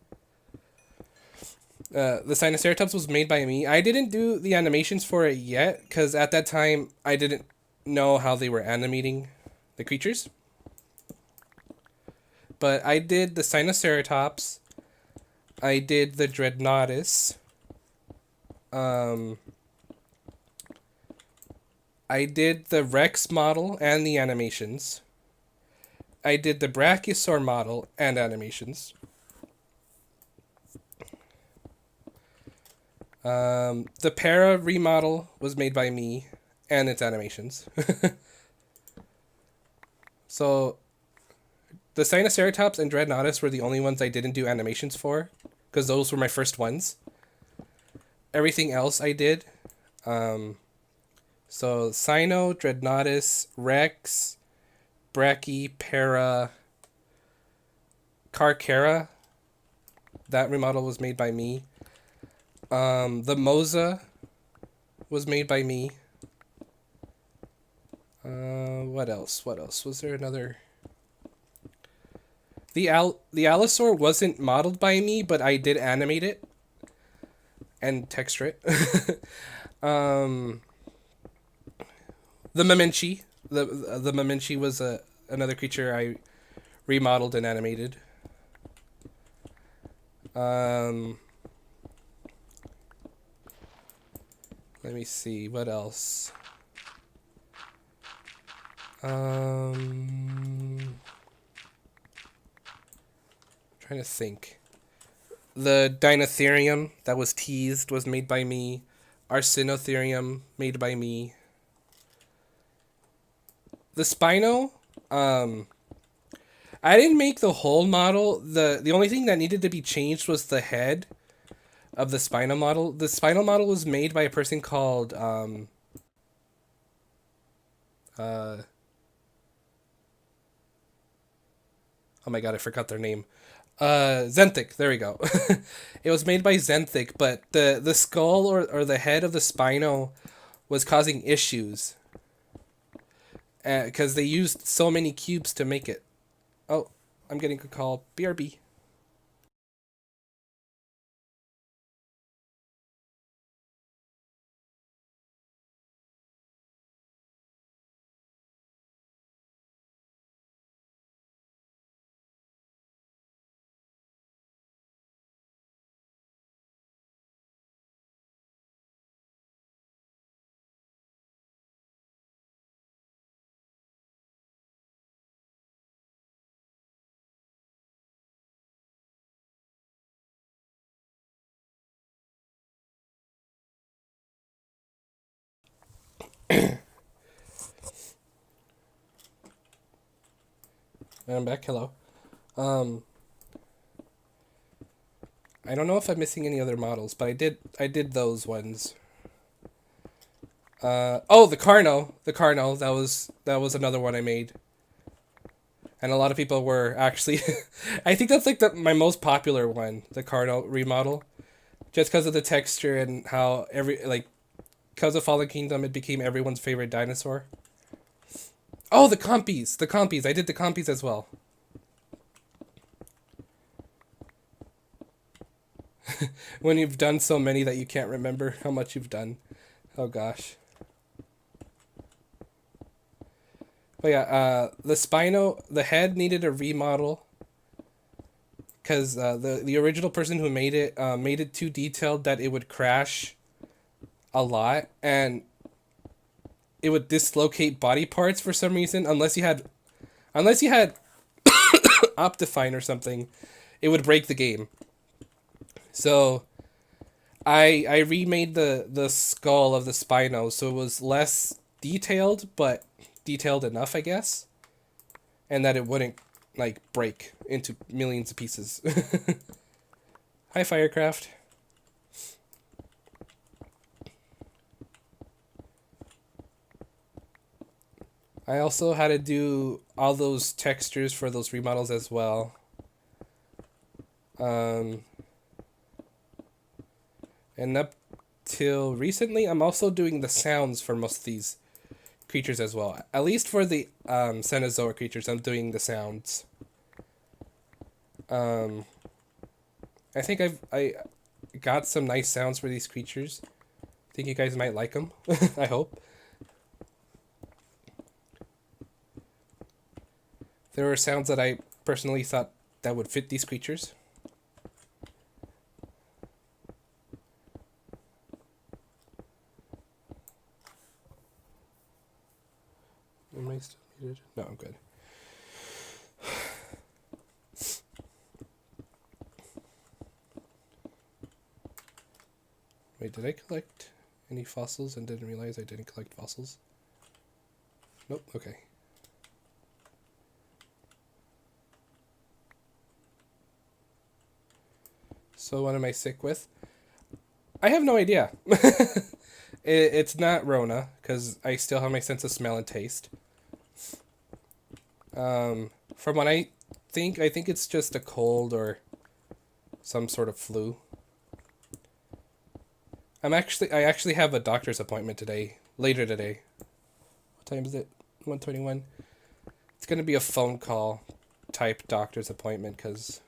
The Sinoceratops was made by me. I didn't do the animations for it yet because at that time I didn't know how they were animating the creatures. But I did the Sinoceratops. I did the Dreadnoughtus. I did the Rex model and the animations. I did the Brachiosaur model and animations. The Para remodel was made by me and its animations. So the Sinoceratops and Dreadnoughtus were the only ones I didn't do animations for because those were my first ones. Everything else I did. So Sino, Dreadnoughtus, Rex, Brachy, Para, Carcara. That remodel was made by me. The Moza was made by me. What else? What else? Was there another? The Allosaur wasn't modeled by me, but I did animate it and texture it. The Mamenchi. The Mamenchi was another creature I remodeled and animated. Let me see, what else? Trying to think. The Dinotherium that was teased was made by me. Arsinotherium made by me. The Spino, I didn't make the whole model. The only thing that needed to be changed was the head of the Spino model. The Spino model was made by a person called oh my god, I forgot their name. Zenthic, there we go. It was made by Zenthic, but the skull or the head of the Spino was causing issues. Because they used so many cubes to make it. Oh, I'm getting a call. BRB. I'm back. Hello. Um, I don't know if I'm missing any other models, but I did those ones. Oh, the Carno. The Carno. That was another one I made. And a lot of people were actually I think that's like my most popular one, the Carno remodel. Just because of the texture and how because of Fallen Kingdom it became everyone's favorite dinosaur. Oh, the compies. The compies. I did the compies as well. When you've done so many that you can't remember how much you've done. Oh gosh. Oh yeah, the head needed a remodel because the original person who made it too detailed that it would crash a lot and it would dislocate body parts for some reason unless you had Optifine or something, it would break the game. So I remade the skull of the Spino so it was less detailed but detailed enough, I guess, and that it wouldn't like break into millions of pieces. Hi, Firecraft. I also had to do all those textures for those remodels as well. And up till recently, I'm also doing the sounds for most of these creatures as well. At least for the Cenozoa creatures, I'm doing the sounds. I think I got some nice sounds for these creatures. I think you guys might like them. I hope. There were sounds that I personally thought that would fit these creatures. Am I still muted? No, I'm good. Wait, did I collect any fossils and didn't realize I didn't collect fossils? Nope, okay. So what am I sick with? I have no idea. It's not Rona, because I still have my sense of smell and taste. From what I think it's just a cold or some sort of flu. I actually have a doctor's appointment later today. What time is it? 1:21. It's gonna be a phone call type doctor's appointment because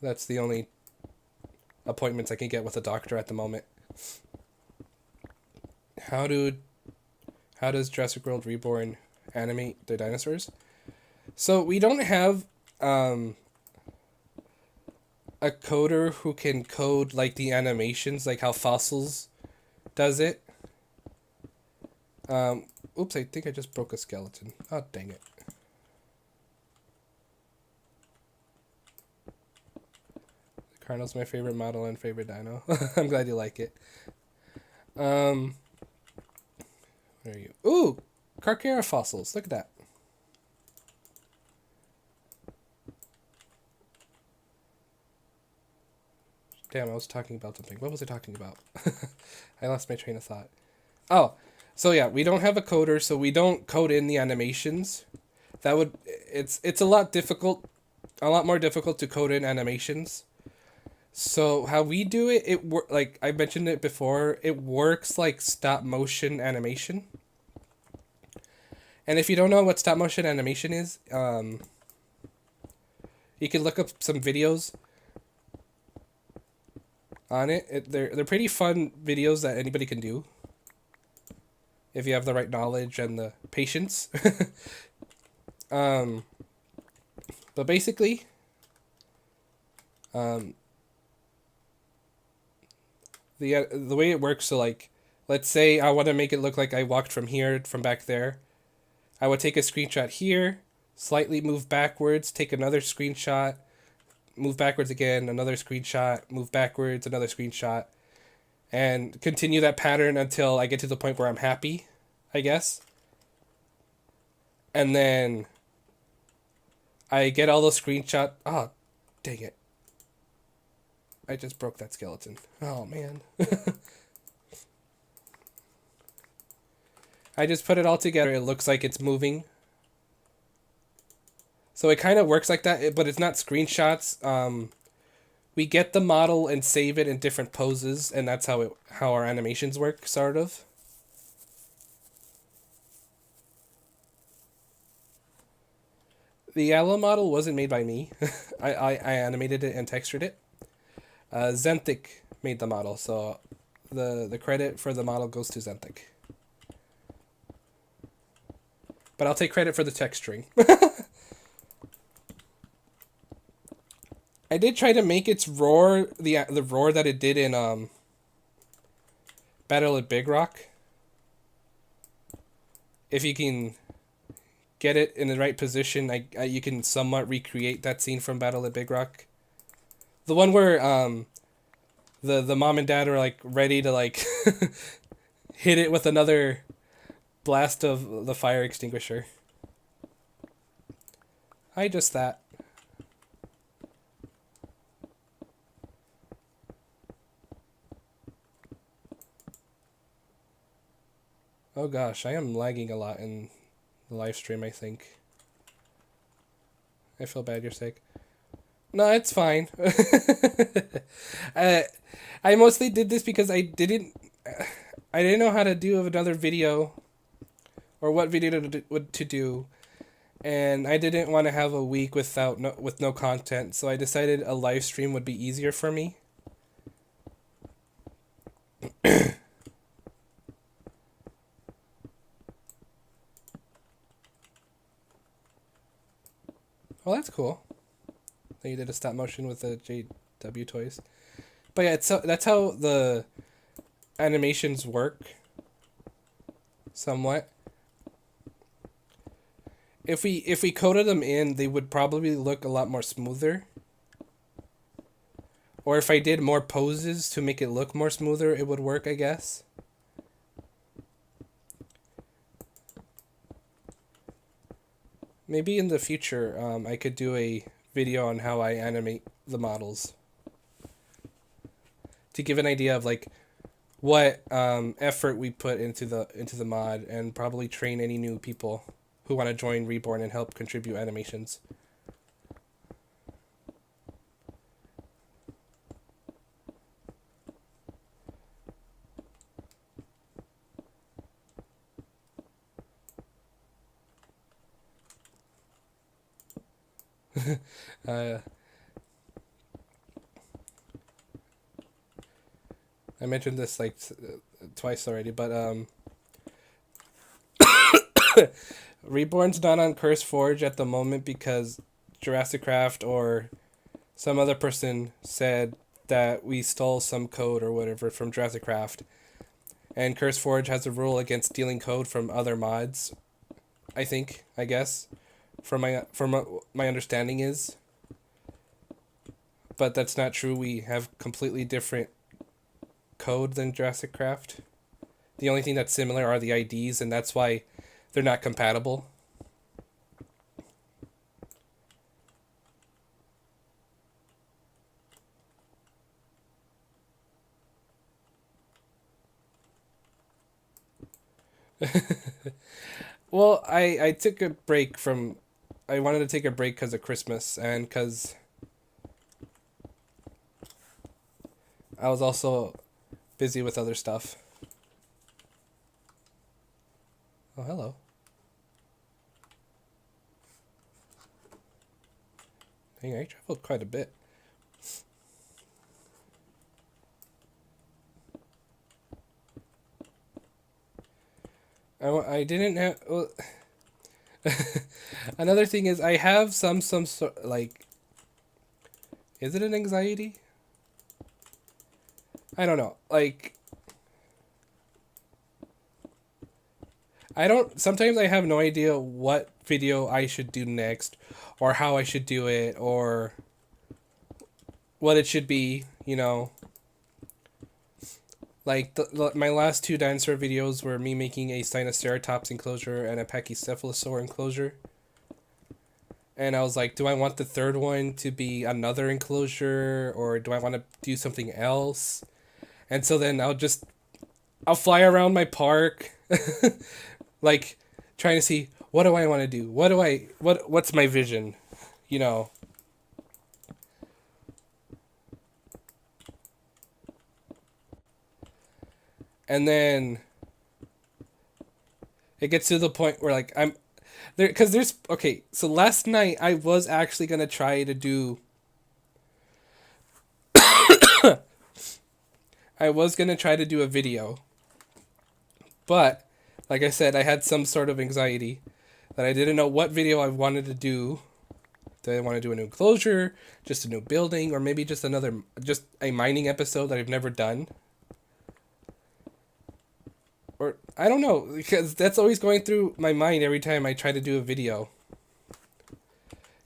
that's the only appointments I can get with a doctor at the moment. How does Jurassic World Reborn animate the dinosaurs? So we don't have a coder who can code like the animations, like how Fossils does it. Oops, I think I just broke a skeleton. Oh, dang it. The Carno's my favorite model and favorite dino. I'm glad you like it. Where are you? Ooh, Carchara fossils. Look at that. Damn, I was talking about something. What was I talking about? I lost my train of thought. Oh, so yeah, we don't have a coder, so we don't code in the animations. It's a lot more difficult to code in animations. So how we do it, like I mentioned it before, it works like stop motion animation. And if you don't know what stop motion animation is, you can look up some videos on it. They're pretty fun videos that anybody can do if you have the right knowledge and the patience. But basically, the way it works. So like, let's say I want to make it look like I walked from back there. I would take a screenshot here, slightly move backwards, take another screenshot, move backwards again, another screenshot, move backwards, another screenshot, and continue that pattern until I get to the point where I'm happy, I guess. And then I get all those screenshots. Oh, dang it. I just broke that skeleton. Oh, man. I just put it all together. It looks like it's moving. So it kind of works like that, but it's not screenshots. We get the model and save it in different poses, and that's how our animations work, sort of. The yellow model wasn't made by me. I animated it and textured it. Zenthic made the model, so the credit for the model goes to Zenthic. but I'll take credit for the texturing. I did try to make its roar the roar that it did in Battle at Big Rock. If you can get it in the right position, you can somewhat recreate that scene from Battle at Big Rock. The one where the mom and dad are like ready to like hit it with another blast of the fire extinguisher. I just that. Oh gosh, I am lagging a lot in the live stream, I think. I feel bad you're sick. No, it's fine. I mostly did this because I didn't know how to do another video or what video to do, and I didn't want to have a week with no content, so I decided a live stream would be easier for me. Well, that's cool. You did a stop motion with the JW toys. But yeah, that's how the animations work. Somewhat. If we coded them in, they would probably look a lot more smoother. Or if I did more poses to make it look more smoother, it would work, I guess. Maybe in the future, I could do a video on how I animate the models. To give an idea of like what effort we put into the mod, and probably train any new people who want to join Reborn and help contribute animations. I mentioned this like twice already, but Reborn's not on Curse Forge at the moment because Jurassic Craft or some other person said that we stole some code or whatever from Jurassic Craft, and Curse Forge has a rule against stealing code from other mods. I guess, from my understanding is. But that's not true. We have completely different code than Jurassic Craft. The only thing that's similar are the IDs, and that's why they're not compatible. Well, I took a break from... I wanted to take a break because of Christmas, and because I was also busy with other stuff. Oh, hello. Dang, I traveled quite a bit. I didn't have... Well, another thing is I have some sort, like... Is it an anxiety? I don't know. Like... Sometimes I have no idea what video I should do next, or how I should do it, or what it should be, you know. Like, my last two dinosaur videos were me making a Sinoceratops enclosure and a Pachycephalosaur enclosure. And I was like, do I want the third one to be another enclosure, or do I want to do something else? And so then I'll fly around my park, like, trying to see, what do I want to do? What's my vision? You know. And then it gets to the point where, like, I'm there, because okay, so last night I was actually gonna try to do a video, but like I said, I had some sort of anxiety that I didn't know what video I wanted to do. Did I want to do a new enclosure, just a new building, or maybe just a mining episode that I've never done? Or, I don't know, because that's always going through my mind every time I try to do a video.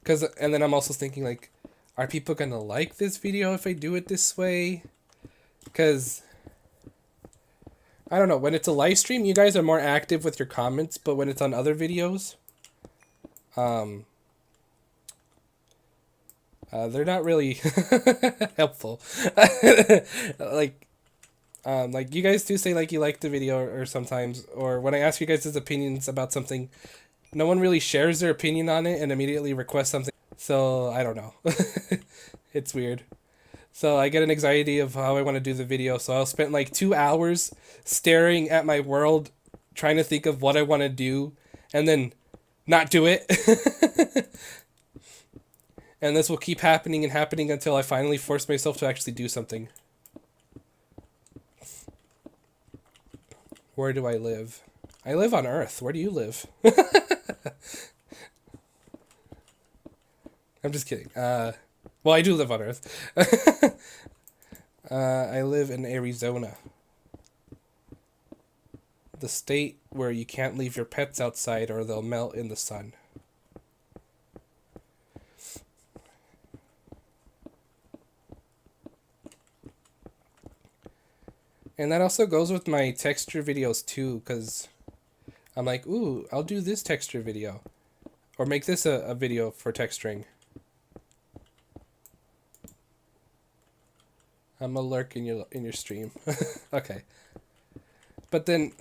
And then I'm also thinking, like, are people gonna like this video if I do it this way? Because, I don't know, when it's a live stream, you guys are more active with your comments, but when it's on other videos, they're not really helpful. Like you guys do say like you like the video or sometimes, or when I ask you guys' opinions about something, no one really shares their opinion on it and immediately requests something. So I don't know. It's weird. So I get an anxiety of how I want to do the video. So I'll spend like 2 hours staring at my world, trying to think of what I want to do, and then not do it. And this will keep happening and happening until I finally force myself to actually do something. Where do I live? I live on Earth. Where do you live? I'm just kidding. Well, I do live on Earth. I live in Arizona. The state where you can't leave your pets outside or they'll melt in the sun. And that also goes with my texture videos too, because I'm like, ooh, I'll do this texture video. Or make this a video for texturing. I'm a lurk in your stream. Okay. But then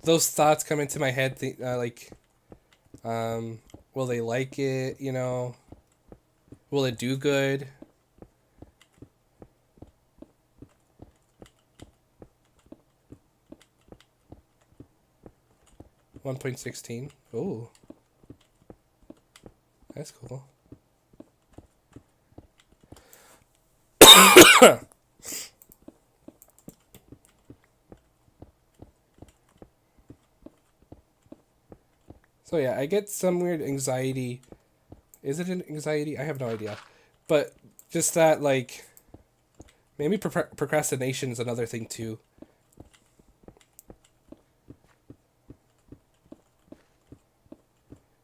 those thoughts come into my head, will they like it, you know? Will it do good? .16. Ooh. That's cool. So yeah, I get some weird anxiety. Is it an anxiety? I have no idea. But just that, like, maybe procrastination is another thing too.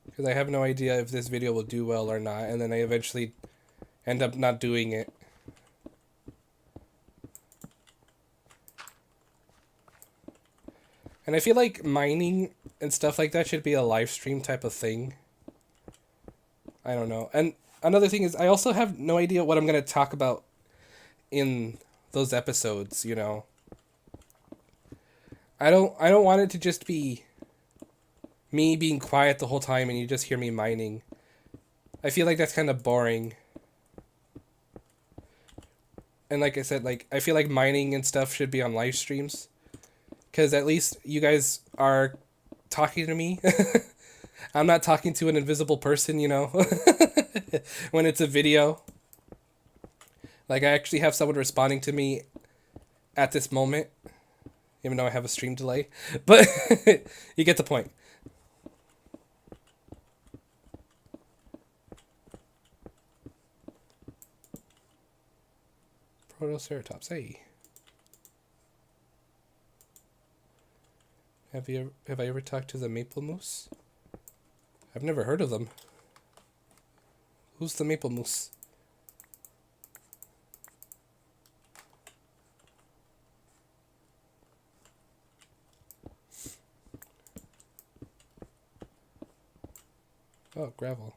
Because I have no idea if this video will do well or not, and then I eventually end up not doing it. And I feel like mining and stuff like that should be a live stream type of thing. I don't know. And another thing is I also have no idea what I'm going to talk about in those episodes, you know. I don't want it to just be me being quiet the whole time and you just hear me mining. I feel like that's kind of boring. And like I said, like I feel like mining and stuff should be on live streams. Because at least you guys are talking to me. I'm not talking to an invisible person, you know. When it's a video. Like I actually have someone responding to me at this moment. Even though I have a stream delay. But you get the point. Protoceratops, hey. Have I ever talked to the maple moose? I've never heard of them. Who's the maple moose? Oh, gravel.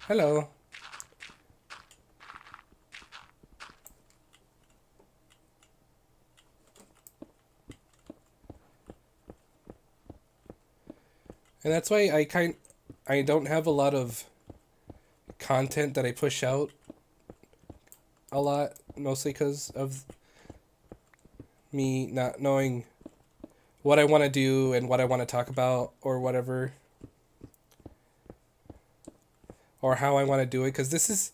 Hello. And that's why I don't have a lot of content that I push out a lot, mostly because of me not knowing what I want to do and what I want to talk about or whatever, or how I want to do it. Because this is,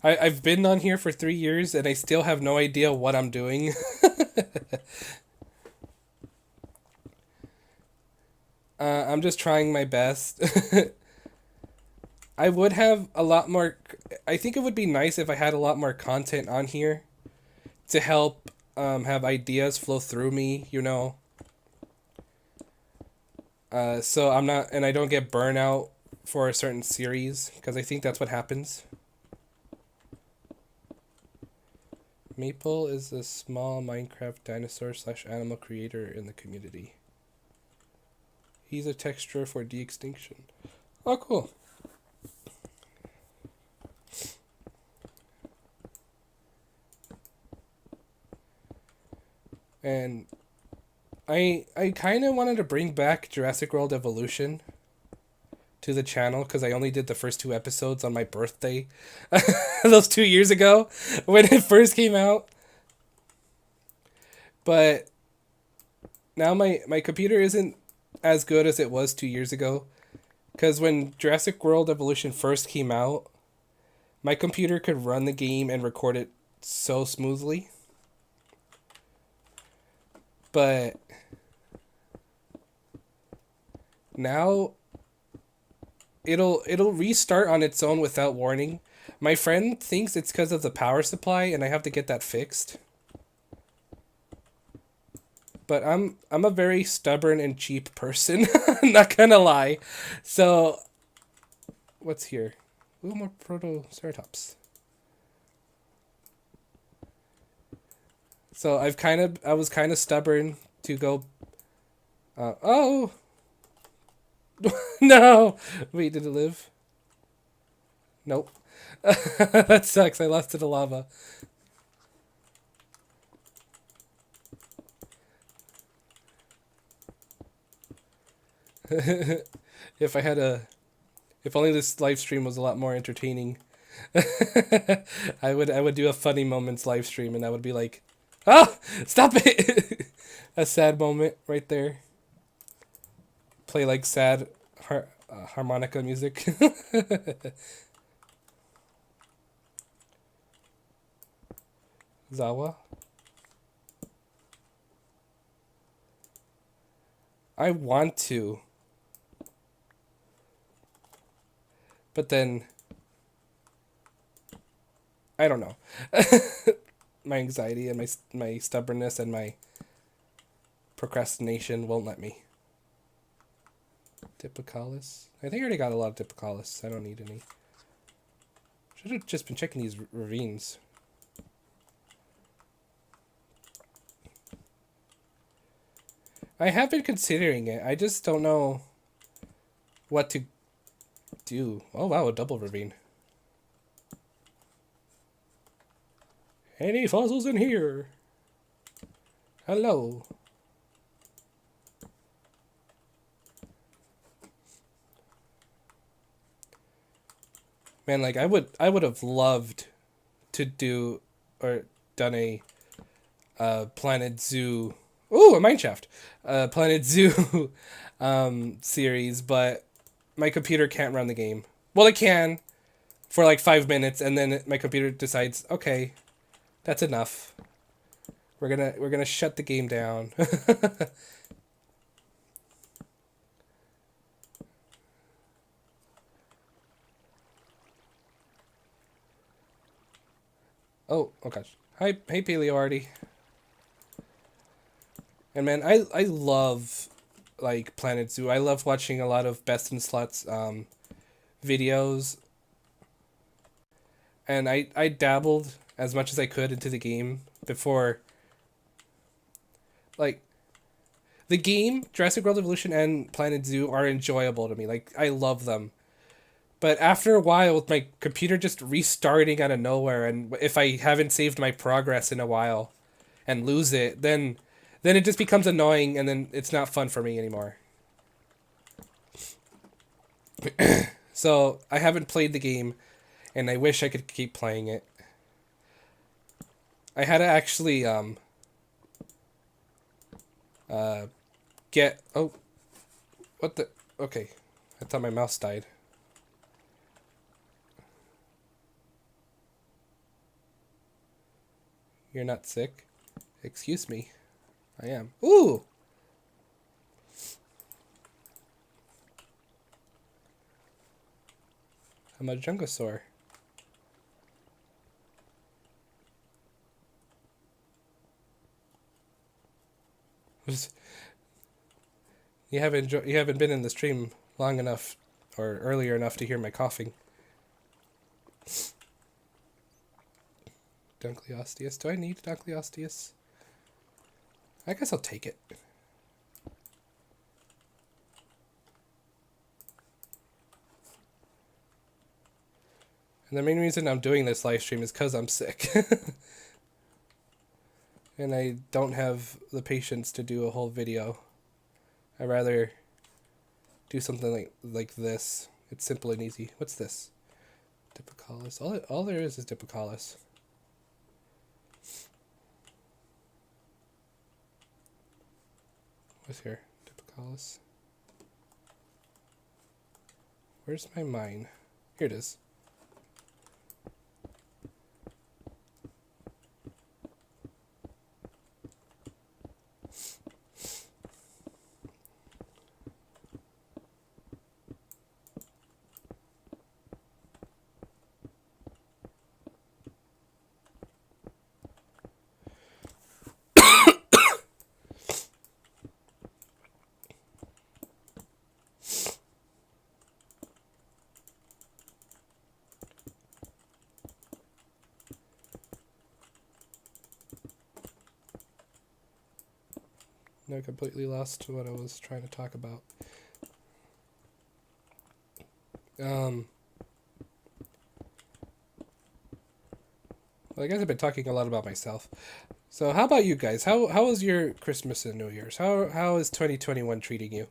I've been on here for 3 years and I still have no idea what I'm doing. I'm just trying my best. I would have a lot more. I think it would be nice if I had a lot more content on here to help have ideas flow through me, you know. So I'm not, and I don't get burnout for a certain series, because I think that's what happens. Maple is a small Minecraft dinosaur / animal creator in the community. He's a texture for de-extinction. Oh, cool. And I kind of wanted to bring back Jurassic World Evolution to the channel because I only did the first 2 episodes on my birthday. Those 2 years ago when it first came out. But now my computer isn't as good as it was 2 years ago. Because when Jurassic World Evolution first came out, my computer could run the game and record it so smoothly. But now it'll restart on its own without warning. My friend thinks it's because of the power supply and I have to get that fixed. But I'm a very stubborn and cheap person, not gonna lie. So what's here? Ooh, more protoceratops. So I was kind of stubborn to go. Oh no! Wait, did it live? Nope. That sucks. I lost to the lava. If I had a, if only this live stream was a lot more entertaining. I would do a funny moments live stream and I would be like, "Ah, stop it!" A sad moment right there. Play like sad harmonica music. Zawa. I want to. But then I don't know. My anxiety and my stubbornness and my procrastination won't let me. Dipicalis. I think I already got a lot of Dipicalis. I don't need any. Should have just been checking these ravines. I have been considering it. I just don't know what to do. Oh wow, a double ravine. Any fossils in here? Hello. Man, like I would have loved to do or done a Planet Zoo. Ooh, a mineshaft. Planet Zoo series, but my computer can't run the game. Well, it can for like 5 minutes, and then my computer decides, okay, that's enough. We're gonna shut the game down. Oh gosh. Hi, hey Paleo Artie. And man, I love like Planet Zoo. I love watching a lot of Best in Slots videos. And I dabbled as much as I could into the game before. Like, the game, Jurassic World Evolution and Planet Zoo are enjoyable to me. Like, I love them. But after a while, with my computer just restarting out of nowhere, and if I haven't saved my progress in a while and lose it, then it just becomes annoying, and then it's not fun for me anymore. So I haven't played the game, and I wish I could keep playing it. I had to actually get get... Oh. What the... Okay. I thought my mouse died. You're not sick? Excuse me. I am. Ooh! I'm a jungosaur. You haven't been in the stream long enough or earlier enough to hear my coughing. Dunkleosteus. Do I need Dunkleosteus? I guess I'll take it. And the main reason I'm doing this live stream is because I'm sick. And I don't have the patience to do a whole video. I'd rather do something like this. It's simple and easy. What's this? Dipicalis. All there is Dipicalis. What's here? Dipicalis. Where's my mine? Here it is. No, I completely lost what I was trying to talk about. Well, I guess I've been talking a lot about myself. So how about you guys? How was your Christmas and New Year's? How is 2021 treating you?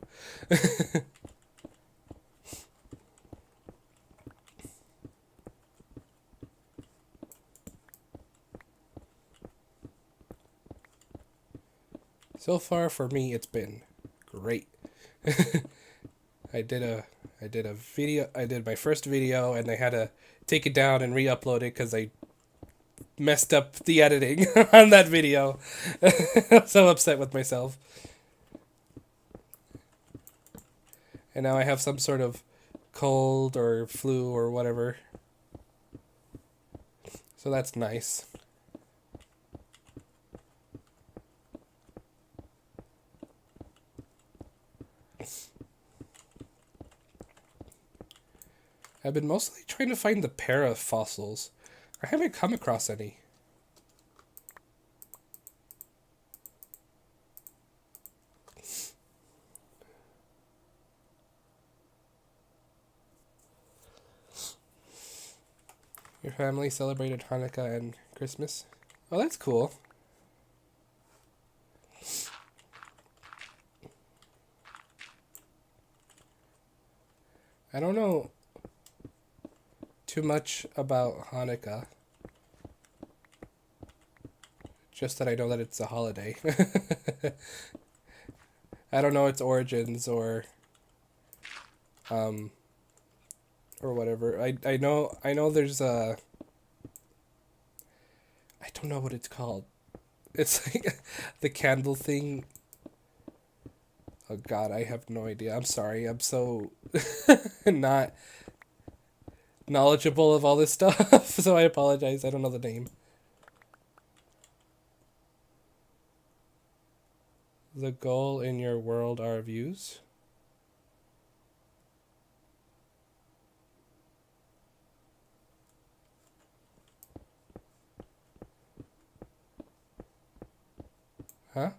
So far for me, it's been great. I did a video. I did my first video, and I had to take it down and re-upload it because I messed up the editing on that video. I'm so upset with myself. And now I have some sort of cold or flu or whatever. So that's nice. I've been mostly trying to find the para fossils. I haven't come across any. Your family celebrated Hanukkah and Christmas? Oh, that's cool. I don't know too much about Hanukkah. Just that I know that it's a holiday. I don't know its origins or whatever. I know there's a... I don't know what it's called. It's like the candle thing. Oh god, I have no idea. I'm sorry. I'm so not knowledgeable of all this stuff, so I apologize. I don't know the name. The goal in your world are views. Huh?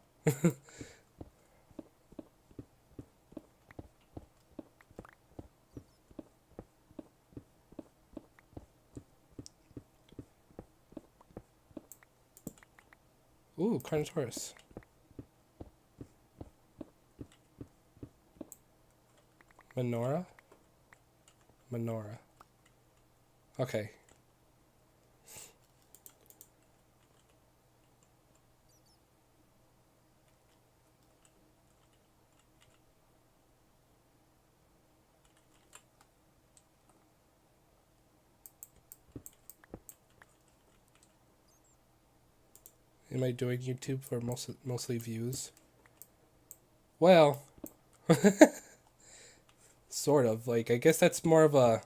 Ooh, Carnotaurus. Menorah? Menorah. Okay. Am I doing YouTube for mostly views? Well, sort of. Like, I guess that's more of a...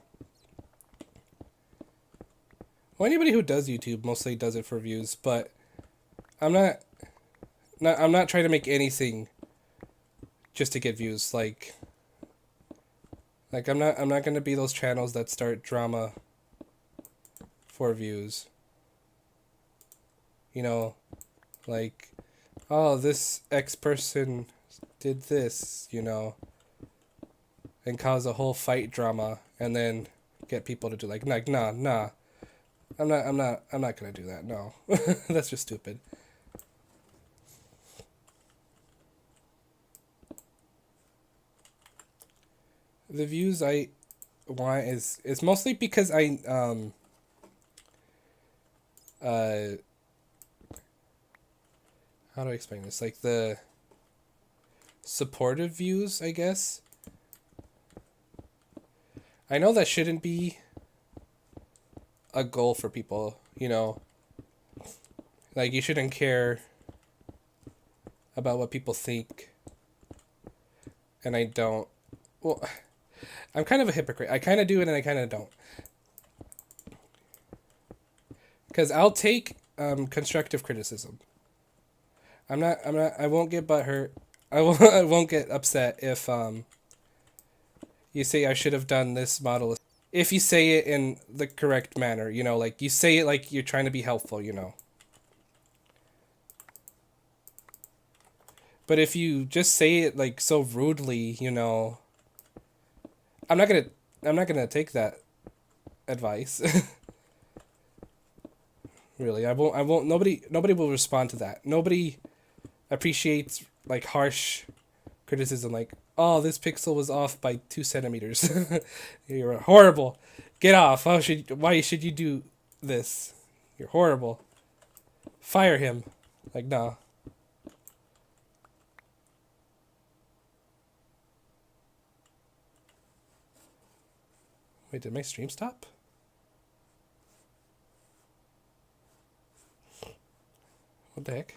Well, anybody who does YouTube mostly does it for views, but I'm I'm not trying to make anything just to get views. Like I'm not gonna be those channels that start drama for views. You know, like, oh, this X person did this, you know, and cause a whole fight drama, and then get people to do like, nah. I'm not gonna do that. No, that's just stupid. The views I want is mostly because uh how do I explain this? Like the supportive views, I guess. I know that shouldn't be a goal for people, you know. Like, you shouldn't care about what people think. And I don't. Well, I'm kind of a hypocrite. I kind of do it and I kind of don't. Because I'll take constructive criticism. I won't get butthurt. I won't get upset if you say I should have done this model. If you say it in the correct manner, you know, like you say it like you're trying to be helpful, you know. But if you just say it like so rudely, you know, I'm not gonna take that advice. Really, I won't. Nobody will respond to that. Nobody appreciates like harsh criticism, like, oh, this pixel was off by 2 centimeters. You're horrible. Get off. Why should you do this? You're horrible. Fire him. Like, no. Wait, did my stream stop? What the heck?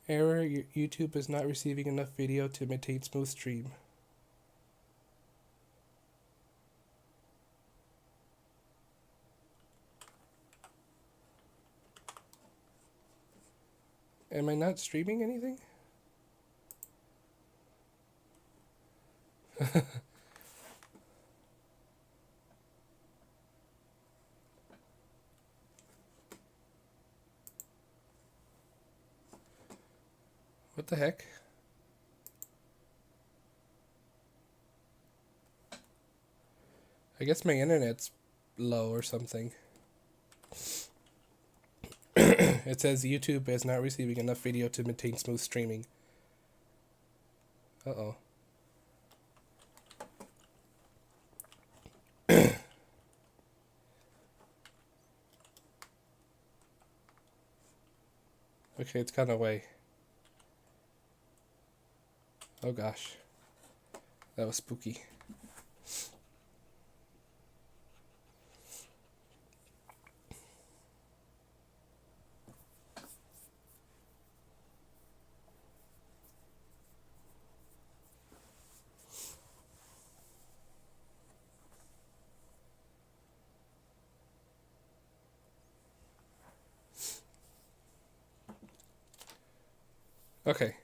Error, your YouTube is not receiving enough video to maintain smooth stream. Am I not streaming anything? What the heck? I guess my internet's low or something. It says YouTube is not receiving enough video to maintain smooth streaming. Uh-oh. Okay, it's gone away. Oh gosh. That was spooky. Okay.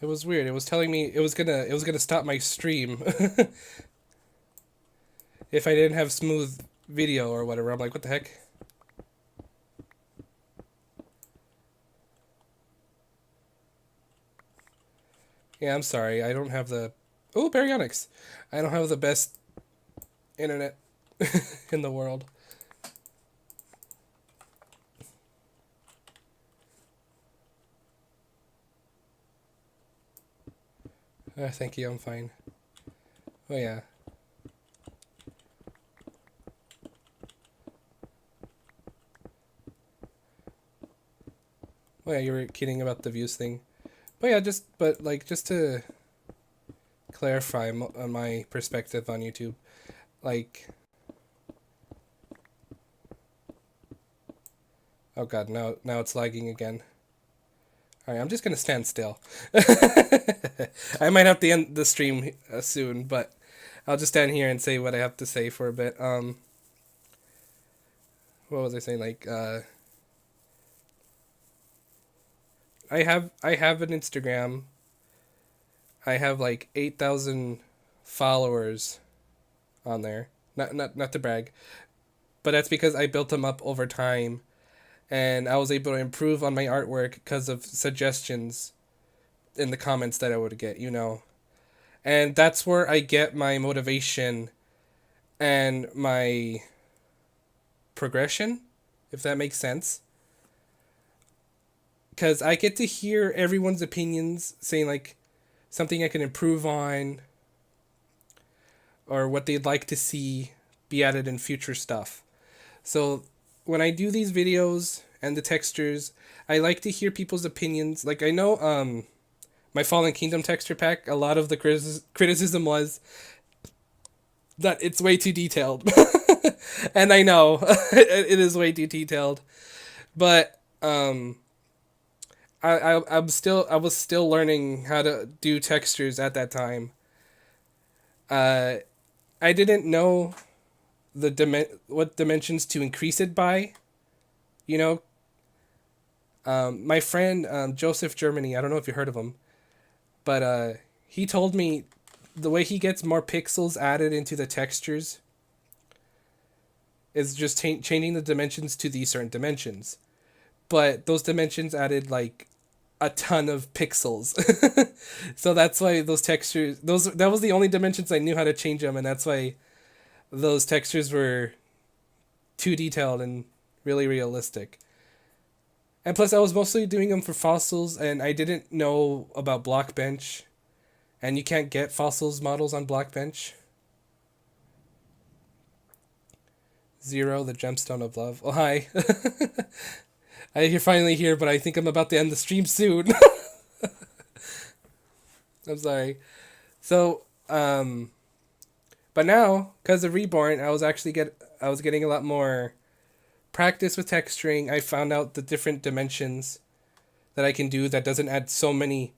It was weird. It was telling me it was gonna stop my stream if I didn't have smooth video or whatever. I'm like, what the heck? Yeah, I'm sorry. I don't have the... Oh, baryonyx. I don't have the best internet in the world. Thank you, I'm fine. Oh, yeah. Oh, yeah, you were kidding about the views thing. But yeah, just to clarify my perspective on YouTube. Like, oh god, now it's lagging again. All right, I'm just gonna stand still. I might have to end the stream soon, but I'll just stand here and say what I have to say for a bit. What was I saying? Like, I have an Instagram. I have like 8,000 followers on there. Not to brag, but that's because I built them up over time, and I was able to improve on my artwork because of suggestions in the comments that I would get. And that's where I get my motivation and my progression, if that makes sense. Because I get to hear everyone's opinions, saying like something I can improve on, or what they'd like to see be added in future stuff. So when I do these videos and the textures, I like to hear people's opinions. Like, I know my Fallen Kingdom texture pack, a lot of the criticism was that it's way too detailed. And I know it is way too detailed. But I was still learning how to do textures at that time. I didn't know what dimensions to increase it by. You know, my friend Joseph Germany. I don't know if you heard of him, but he told me the way he gets more pixels added into the textures is just changing the dimensions to these certain dimensions. But those dimensions added like a ton of pixels. So that's why those textures, that was the only dimensions I knew how to change them, and that's why those textures were too detailed and really realistic. And plus I was mostly doing them for fossils, and I didn't know about Blockbench, and you can't get fossils models on Blockbench. Zero, the gemstone of love. Oh, hi. You're finally here, but I think I'm about to end the stream soon. I'm sorry. So, but now, because of Reborn, I was getting a lot more practice with texturing. I found out the different dimensions that I can do that doesn't add so many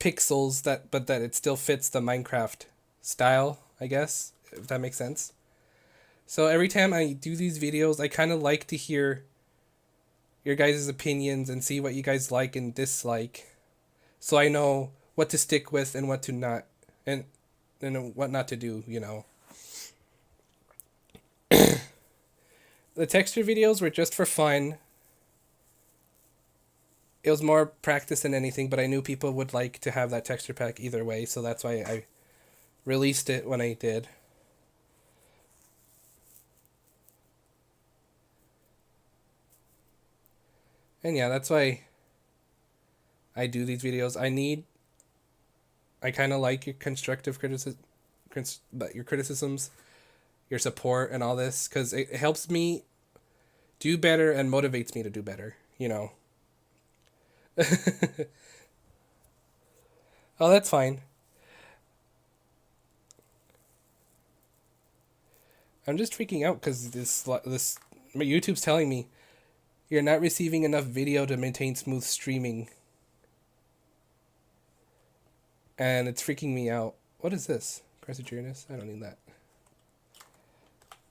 pixels, but that it still fits the Minecraft style, I guess, if that makes sense. So every time I do these videos, I kind of like to hear your guys' opinions and see what you guys like and dislike, so I know what to stick with and what to not, and what not to do. The texture videos were just for fun. It was more practice than anything, but I knew people would like to have that texture pack either way, so that's why I released it when I did. And yeah, that's why I do these videos. I kind of like your constructive your criticisms, your support, and all this, because it helps me do better and motivates me to do better. Oh, that's fine. I'm just freaking out because this my YouTube's telling me you're not receiving enough video to maintain smooth streaming. And it's freaking me out. What is this? Perseverance? I don't need that.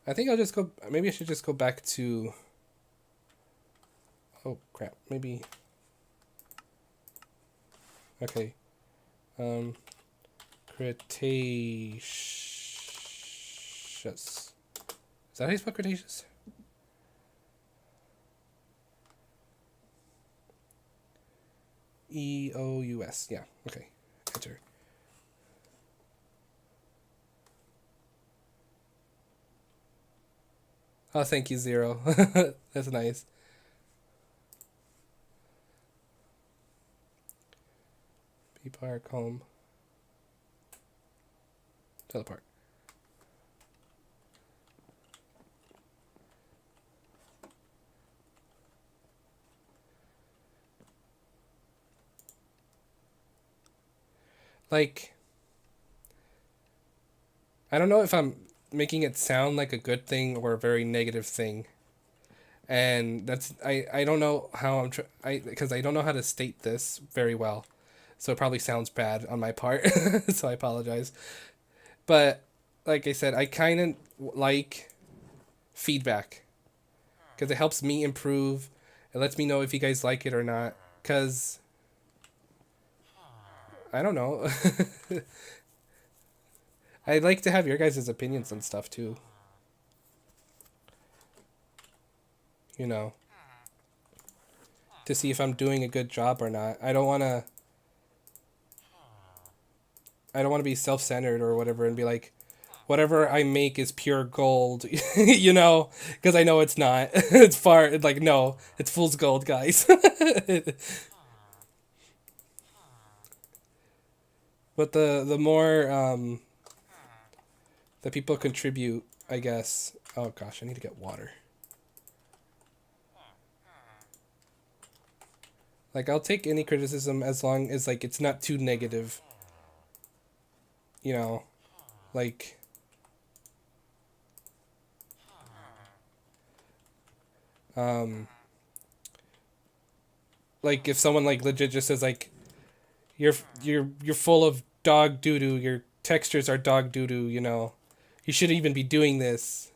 I think I'll just go... Maybe I should just go back to... Oh, crap. Maybe... Okay. Cretaceous. Is that how you spell Cretaceous? EOUS. Yeah. Okay. Enter. Oh, thank you, Zero. That's nice. Park home. Teleport. Like, I don't know if I'm making it sound like a good thing or a very negative thing. And that's I don't know how because I don't know how to state this very well. So it probably sounds bad on my part. So I apologize. But like I said, I kind of like feedback because it helps me improve. It lets me know if you guys like it or not. Because I don't know. I'd like to have your guys' opinions on stuff too. You know, to see if I'm doing a good job or not. I don't want to be self-centered or whatever and be like, whatever I make is pure gold, you know, because I know it's not. It's far like no, it's fool's gold, guys. But the more that people contribute, I guess. Oh gosh, I need to get water. Like I'll take any criticism as long as like it's not too negative. You know, like um like if someone like legit just says like you're full of dog doo doo, your textures are dog doo doo, you know. You shouldn't even be doing this.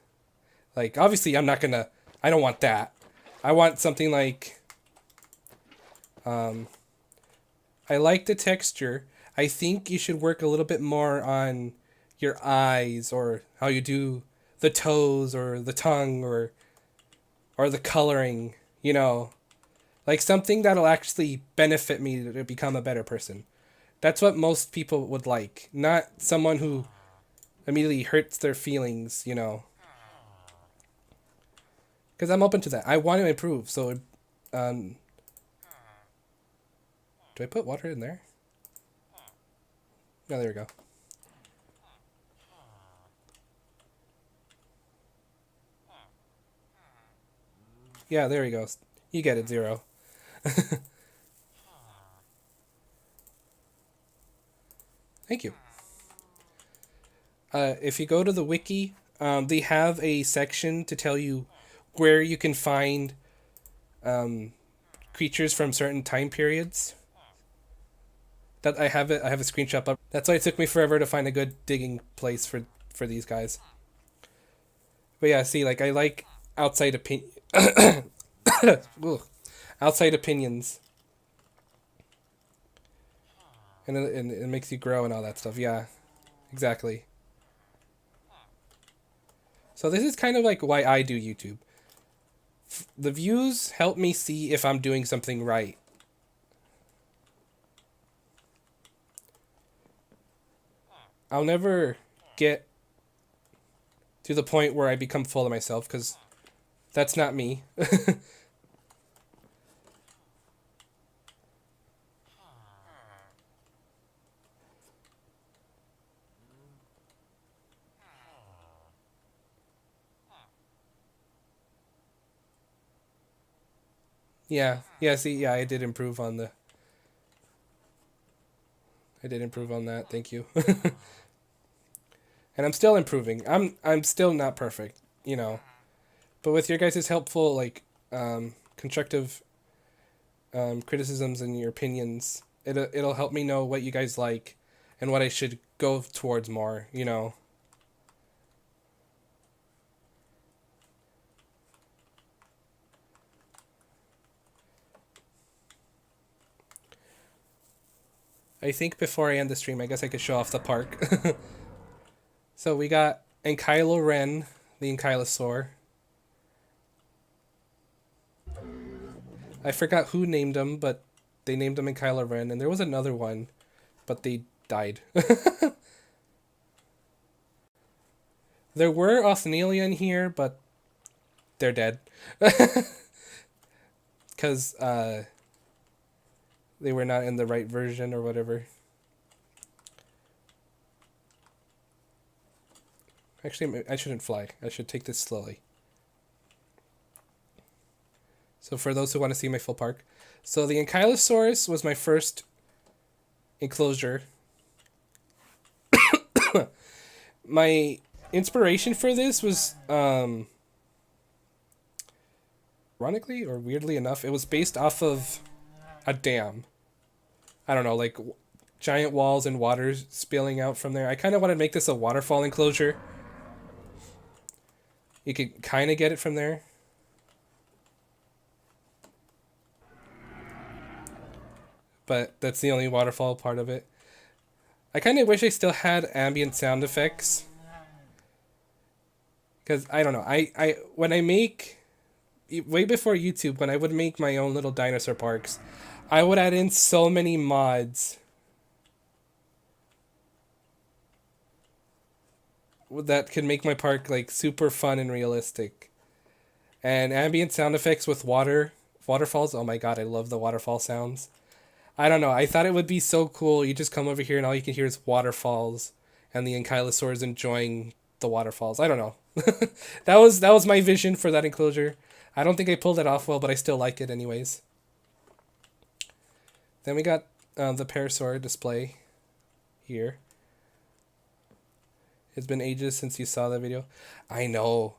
Like obviously I don't want that. I want something like um I like the texture. I think you should work a little bit more on your eyes or how you do the toes or the tongue or the coloring, you know. Like something that'll actually benefit me to become a better person. That's what most people would like, not someone who immediately hurts their feelings, you know. Because I'm open to that. I want to improve. So, um, do I put water in there? No, there we go. Yeah, there we go. You get it, 0. Thank you. If you go to the wiki, they have a section to tell you where you can find um, creatures from certain time periods. That I have it. I have a screenshot up. That's why it took me forever to find a good digging place for these guys. But yeah, see, like I like outside opinion, outside opinions, and it makes you grow and all that stuff. Yeah, exactly. So this is kind of like why I do YouTube. The views help me see if I'm doing something right. I'll never get to the point where I become full of myself because that's not me. Yeah, yeah. See, yeah, I did improve on that. Thank you. And I'm still improving. I'm still not perfect, you know. But with your guys' helpful like constructive criticisms and your opinions, it'll help me know what you guys like and what I should go towards more, you know. I think before I end the stream, I guess I could show off the park. So we got Ankylo Ren, the Ankylosaur. I forgot who named him, but they named him Ankylo Ren, and there was another one, but they died. There were Othniel in here, but they're dead. Because they were not in the right version or whatever. Actually, I shouldn't fly. I should take this slowly. So for those who want to see my full park. So the Ankylosaurus was my first enclosure. My inspiration for this was, ironically or weirdly enough, it was based off of a dam. I don't know, like giant walls and water spilling out from there. I kind of want to make this a waterfall enclosure. You could kind of get it from there. But that's the only waterfall part of it. I kind of wish I still had ambient sound effects. Because, I don't know, when I make, way before YouTube, when I would make my own little dinosaur parks, I would add in so many mods that could make my park like super fun and realistic. And ambient sound effects with waterfalls. Oh my god, I love the waterfall sounds. I don't know. I thought it would be so cool. You just come over here and all you can hear is waterfalls, and the ankylosaur is enjoying the waterfalls. I don't know. That was my vision for that enclosure. I don't think I pulled it off well, but I still like it anyways. Then we got the parasaur display here. It's been ages since you saw that video. I know.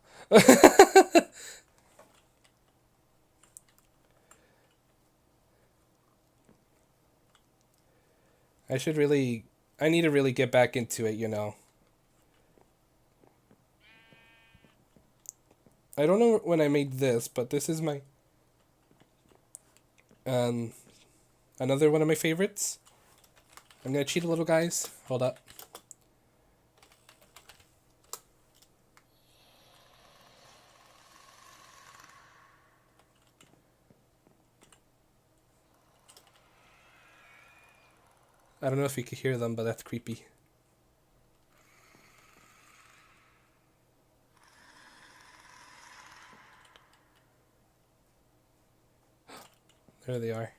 I need to really get back into it. I don't know when I made this, but this is my, um, another one of my favorites. I'm gonna cheat a little, guys. Hold up. I don't know if you could hear them, but that's creepy. There they are.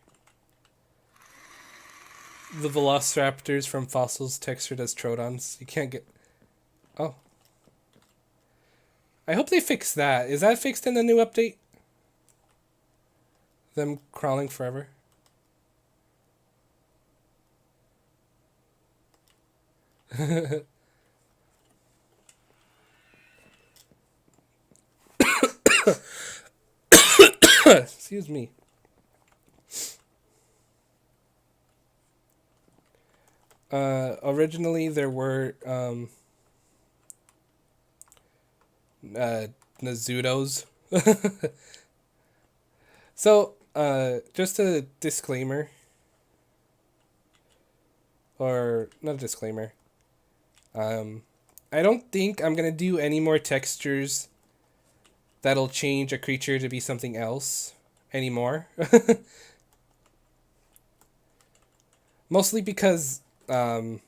The velociraptors from fossils textured as Trodons. You can't get... Oh. I hope they fix that. Is that fixed in the new update? Them crawling forever? Excuse me. Originally there were Nazutos. So, just a disclaimer. Or, not a disclaimer. I don't think I'm gonna do any more textures that'll change a creature to be something else anymore. Mostly because, well,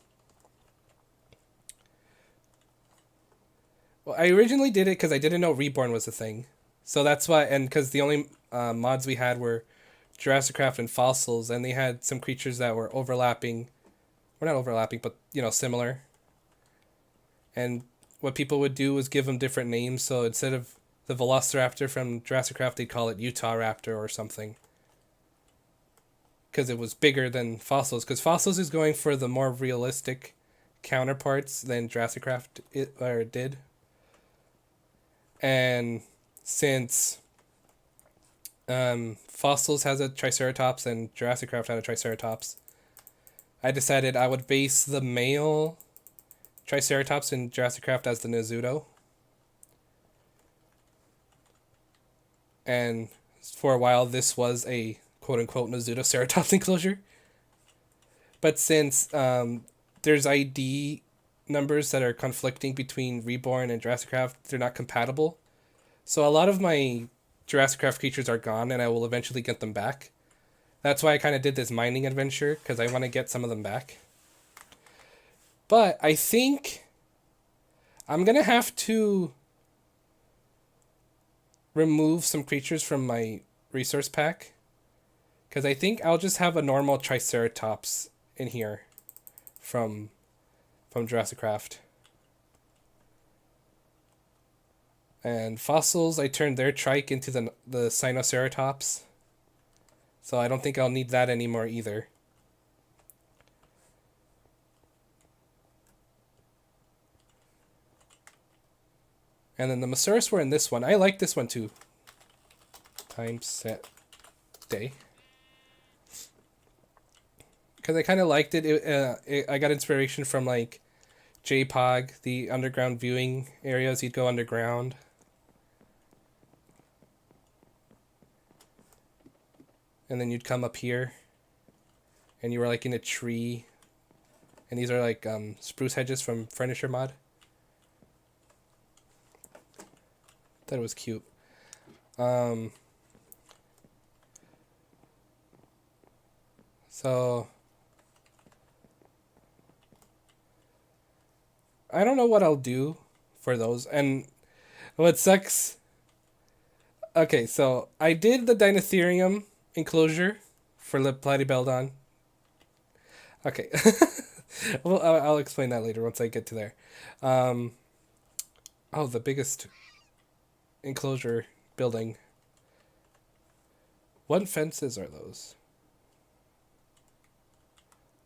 I originally did it because I didn't know Reborn was a thing. So that's why, and because the only mods we had were Jurassic Craft and Fossils, and they had some creatures that were overlapping. Well, not overlapping, but, similar. And what people would do was give them different names. So instead of the Velociraptor from Jurassic Craft, they'd call it Utah Raptor or something. Because it was bigger than Fossils. Because Fossils is going for the more realistic counterparts than Jurassic Craft did. And since Fossils has a Triceratops and Jurassic Craft had a Triceratops, I decided I would base the male Triceratops in Jurassic Craft as the Nazuto. And for a while, this was a quote-unquote Nazuto-Ceratops enclosure. But since there's ID numbers that are conflicting between Reborn and Jurassic Craft, they're not compatible. So a lot of my Jurassic Craft creatures are gone, and I will eventually get them back. That's why I kind of did this mining adventure, because I want to get some of them back. But I think I'm going to have to remove some creatures from my resource pack. Because I think I'll just have a normal Triceratops in here from Jurassic Craft. And Fossils, I turned their trike into the Sinoceratops. So I don't think I'll need that anymore either. And then the Masuras were in this one. I like this one too. Time, set, day. Because I kind of liked it. I got inspiration from like JPOG, the underground viewing areas. You'd go underground. And then you'd come up here. And you were like in a tree. And these are like spruce hedges from Furniture Mod. Thought it was cute. So I don't know what I'll do for those. And what sucks... Okay, so I did the Dinotherium enclosure for Platybeldon. Okay. Well, I'll explain that later once I get to there. Oh, the biggest enclosure building. What fences are those?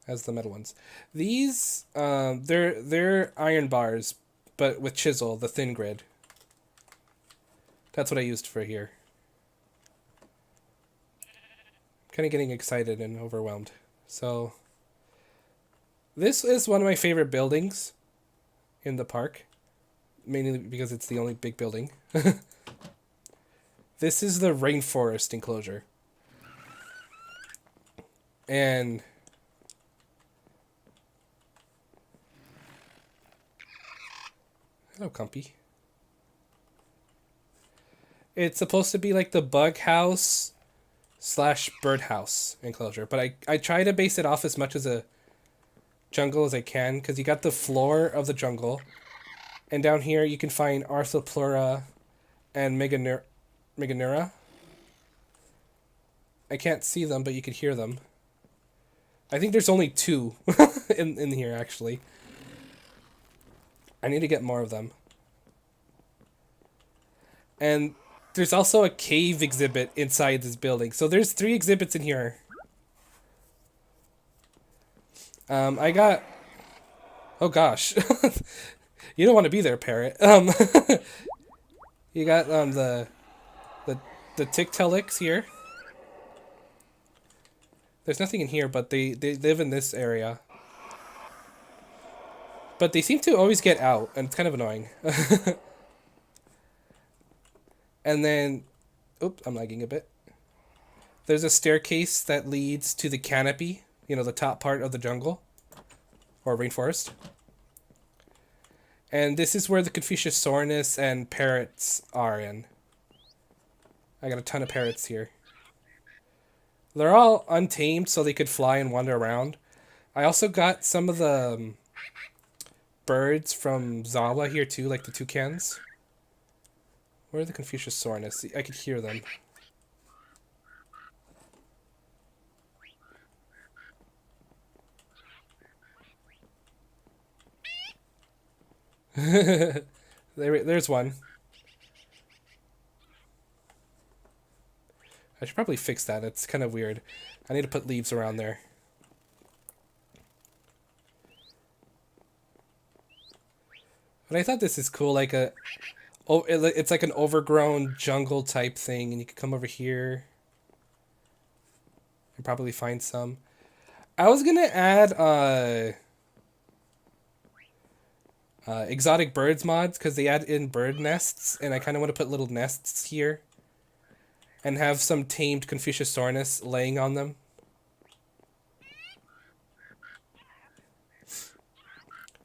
As the metal ones. These, they're iron bars, but with chisel, the thin grid. That's what I used for here. Kind of getting excited and overwhelmed. So, this is one of my favorite buildings in the park. Mainly because it's the only big building. This is the rainforest enclosure. And... Hello, Compy. It's supposed to be like the bug house / bird house enclosure. But I try to base it off as much as a jungle as I can. Because you got the floor of the jungle. And down here you can find Arthropleura and Meganura. I can't see them, but you can hear them. I think there's only 2 in here, actually. I need to get more of them. And there's also a cave exhibit inside this building. So there's 3 exhibits in here. I got... Oh gosh. You don't want to be there, parrot. You got the Tiktaalik here. There's nothing in here, but they live in this area. But they seem to always get out, and it's kind of annoying. And then... Oops, I'm lagging a bit. There's a staircase that leads to the canopy. You know, the top part of the jungle. Or rainforest. And this is where the Confuciusornis and parrots are in. I got a ton of parrots here. They're all untamed, so they could fly and wander around. I also got some of the birds from Zawa here too, like the toucans. Where are the Confuciusornis? I could hear them. There's one. I should probably fix that. It's kind of weird. I need to put leaves around there. But I thought this is cool, like a... Oh, it's like an overgrown jungle type thing, and you can come over here. And probably find some. I was gonna add, exotic birds mods, because they add in bird nests, and I kind of want to put little nests here. And have some tamed Confuciusornis laying on them.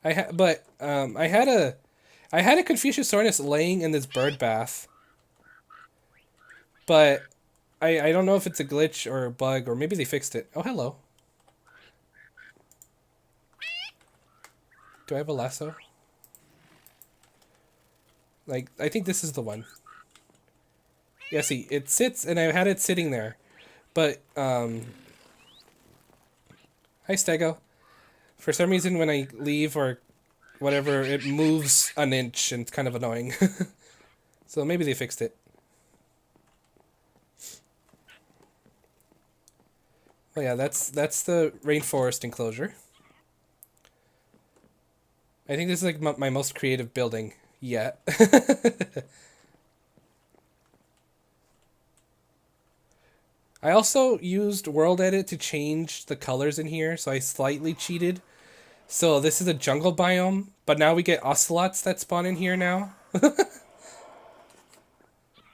I had a Confuciusornis laying in this bird bath. But I don't know if it's a glitch or a bug, or maybe they fixed it. Oh, hello. Do I have a lasso? Like, I think this is the one. Yeah, see, it sits, and I had it sitting there. But, hi, Stego. For some reason, when I leave or whatever, it moves an inch, and it's kind of annoying. So maybe they fixed it. Well, yeah, that's the rainforest enclosure. I think this is like my most creative building, yet. I also used World Edit to change the colors in here, so I slightly cheated. So this is a jungle biome, but now we get ocelots that spawn in here now.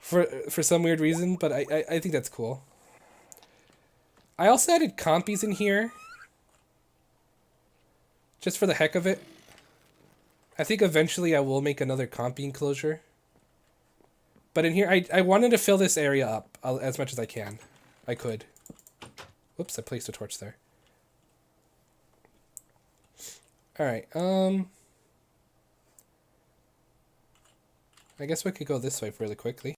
For some weird reason, but I think that's cool. I also added compies in here. Just for the heck of it. I think eventually I will make another compy enclosure. But in here, I wanted to fill this area up as much as I can. I could. Whoops, I placed a torch there. Alright, I guess we could go this way really quickly.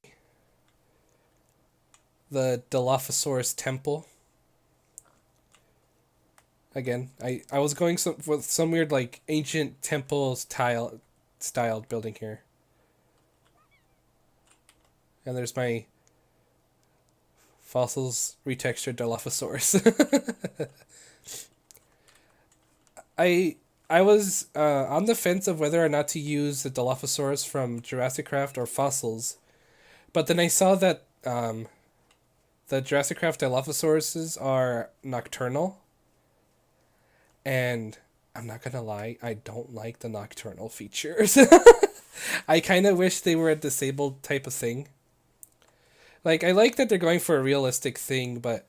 The Dilophosaurus Temple. Again, I was going with some weird, like, ancient temple styled building here. And there's my fossils retextured Dilophosaurus. I was on the fence of whether or not to use the Dilophosaurus from Jurassic Craft or fossils, but then I saw that the Jurassic Craft Dilophosauruses are nocturnal, and I'm not gonna lie, I don't like the nocturnal features. I kind of wish they were a disabled type of thing. Like, I like that they're going for a realistic thing, but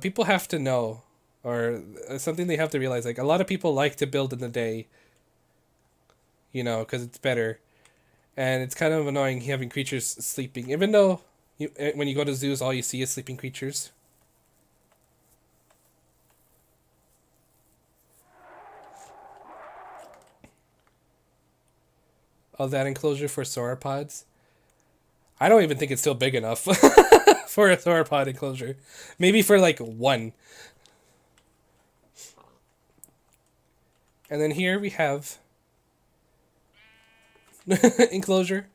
people have to know, or something they have to realize. Like, a lot of people like to build in the day, you know, because it's better. And it's kind of annoying having creatures sleeping, even though when you go to zoos, all you see is sleeping creatures. Oh, that enclosure for sauropods? I don't even think it's still big enough for a sauropod enclosure. Maybe for like one. And then here we have enclosure.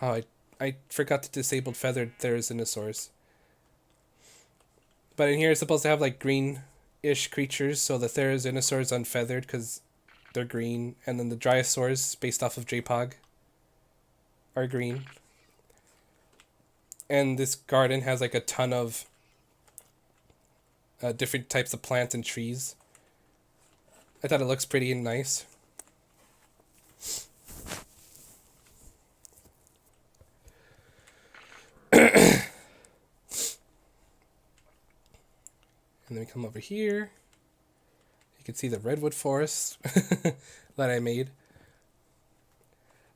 Oh, I forgot to disable feathered Therizinosaurs. But in here it's supposed to have like green-ish creatures, so the Therizinosaurs unfeathered because they're green, and then the Dryosaurs, based off of JPOG, are green. And this garden has like a ton of different types of plants and trees. I thought it looks pretty and nice. And then we come over here. You can see the redwood forest that I made.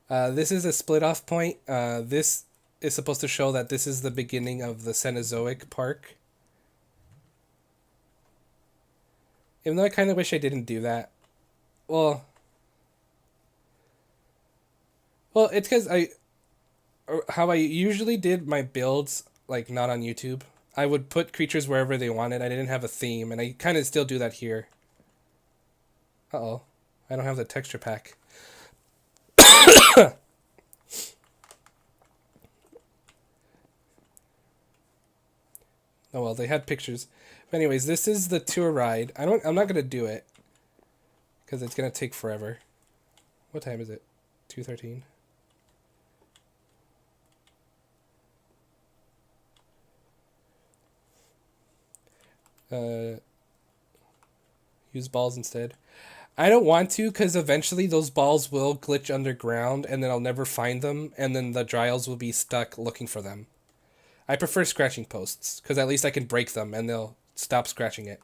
This is a split off point. This is supposed to show that this is the beginning of the Cenozoic Park. Even though I kind of wish I didn't do that. Well, it's because how I usually did my builds, like not on YouTube. I would put creatures wherever they wanted. I didn't have a theme, and I kind of still do that here. Uh-oh. I don't have the texture pack. Oh well, they had pictures. But anyways, this is the tour ride. I'm not gonna do it because it's gonna take forever. What time is it? 2:13. Use balls instead. I don't want to because eventually those balls will glitch underground and then I'll never find them, and then the Dryals will be stuck looking for them. I prefer scratching posts because at least I can break them and they'll stop scratching it.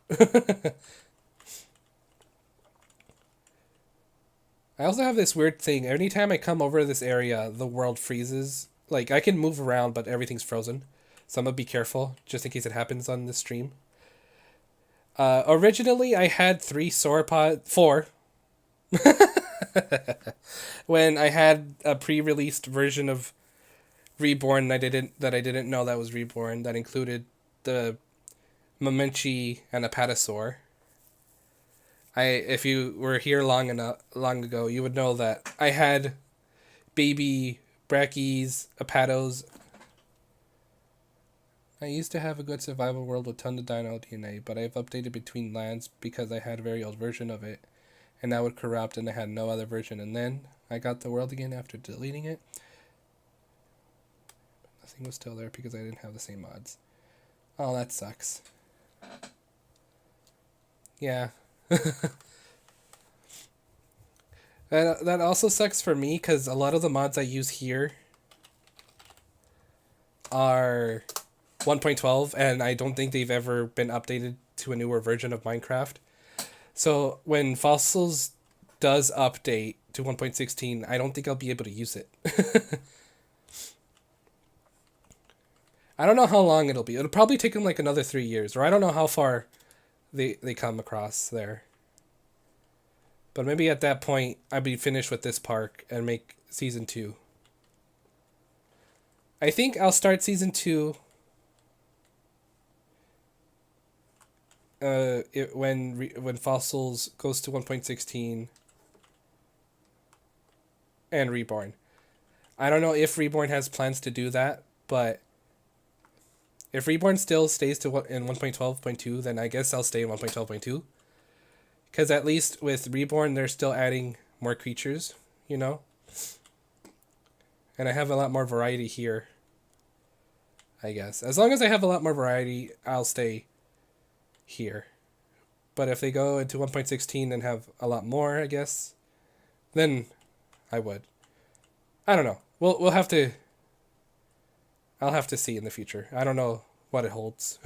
I also have this weird thing. Anytime I come over to this area, the world freezes. Like, I can move around, but everything's frozen. So I'm gonna be careful, just in case it happens on this stream. Originally, I had 4. When I had a pre-released version of Reborn that I didn't know that was Reborn, that included the Mamenchi and Apatosaur. If you were here long ago, you would know that I had baby Brachy's, Apatos. I used to have a good survival world with tons of dino DNA, but I've updated between lands because I had a very old version of it, and that would corrupt, and I had no other version, and then I got the world again after deleting it. Nothing was still there because I didn't have the same mods. Oh, that sucks. Yeah. That also sucks for me because a lot of the mods I use here are 1.12, and I don't think they've ever been updated to a newer version of Minecraft. So when Fossils does update to 1.16, I don't think I'll be able to use it. I don't know how long it'll be. It'll probably take them like another 3 years, or I don't know how far they come across there. But maybe at that point, I'll be finished with this park and make Season 2. I think I'll start Season 2 when Fossils goes to 1.16 and Reborn. I don't know if Reborn has plans to do that, but if Reborn still stays to in 1.12.2, then I guess I'll stay in 1.12.2. Because at least with Reborn, they're still adding more creatures, you know? And I have a lot more variety here, I guess. As long as I have a lot more variety, I'll stay here. But if they go into 1.16 and have a lot more, I guess, then I would. I don't know. We'll have to... I'll have to see in the future. I don't know what it holds.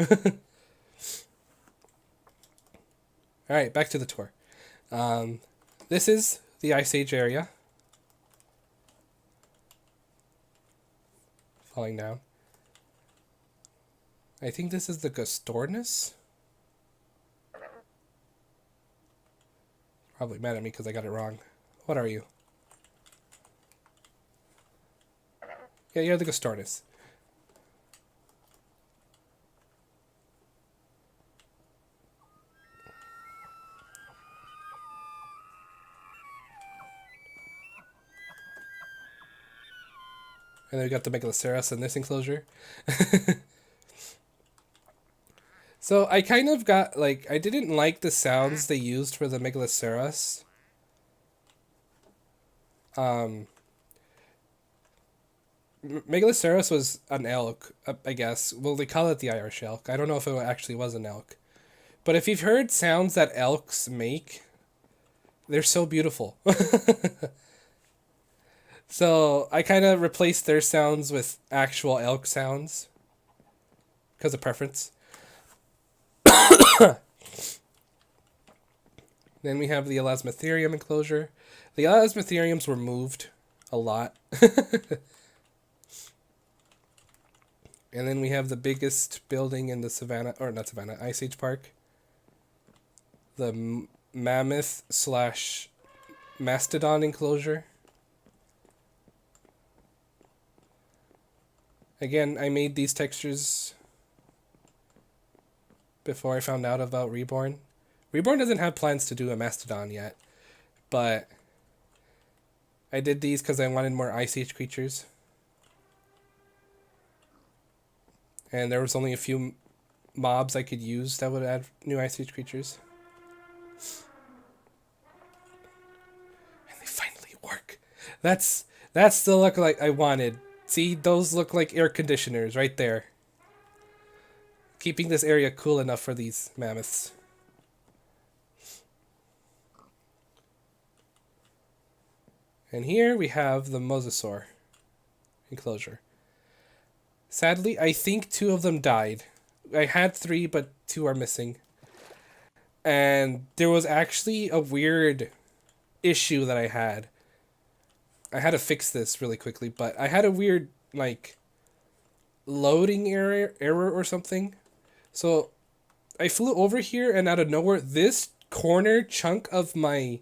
Alright, back to the tour. This is the Ice Age area. Falling down. I think this is the Gastornis. Probably mad at me because I got it wrong. What are you? Yeah, you're the Gastornis. And then we got the Megaloceros in this enclosure. So I kind of got, like, I didn't like the sounds they used for the Megaloceros. Megaloceros was an elk, I guess. Well, they call it the Irish elk. I don't know if it actually was an elk. But if you've heard sounds that elks make, they're so beautiful. So I kind of replaced their sounds with actual elk sounds because of preference. Then we have the Elasmotherium enclosure. The Elasmotheriums were moved a lot. And then we have the biggest building in the Savannah, or not Savannah, Ice Age Park. The Mammoth / Mastodon enclosure. Again, I made these textures before I found out about Reborn. Reborn doesn't have plans to do a Mastodon yet, but I did these because I wanted more Ice Age creatures. And there was only a few mobs I could use that would add new Ice Age creatures. And they finally work. That's the look like I wanted. See, those look like air conditioners right there. Keeping this area cool enough for these mammoths. And here we have the Mosasaur enclosure. Sadly, I think 2 of them died. I had 3, but 2 are missing. And there was actually a weird issue that I had. I had to fix this really quickly, but I had a weird, like, loading error or something. So I flew over here, and out of nowhere, this corner chunk of my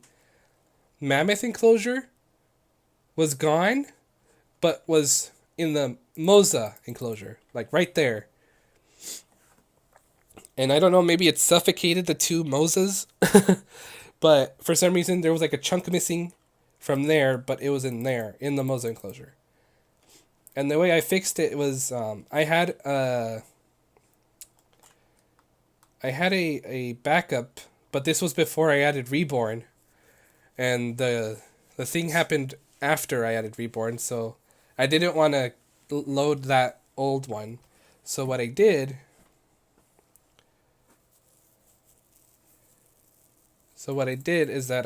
mammoth enclosure was gone, but was in the Mosa enclosure, like right there. And I don't know, maybe it suffocated the 2 Mosas, but for some reason there was like a chunk missing from there, but it was in there, in the Mosa enclosure. And the way I fixed it was, I had a backup, but this was before I added Reborn. and the thing happened after I added Reborn, so I didn't want to load that old one. So what I did is that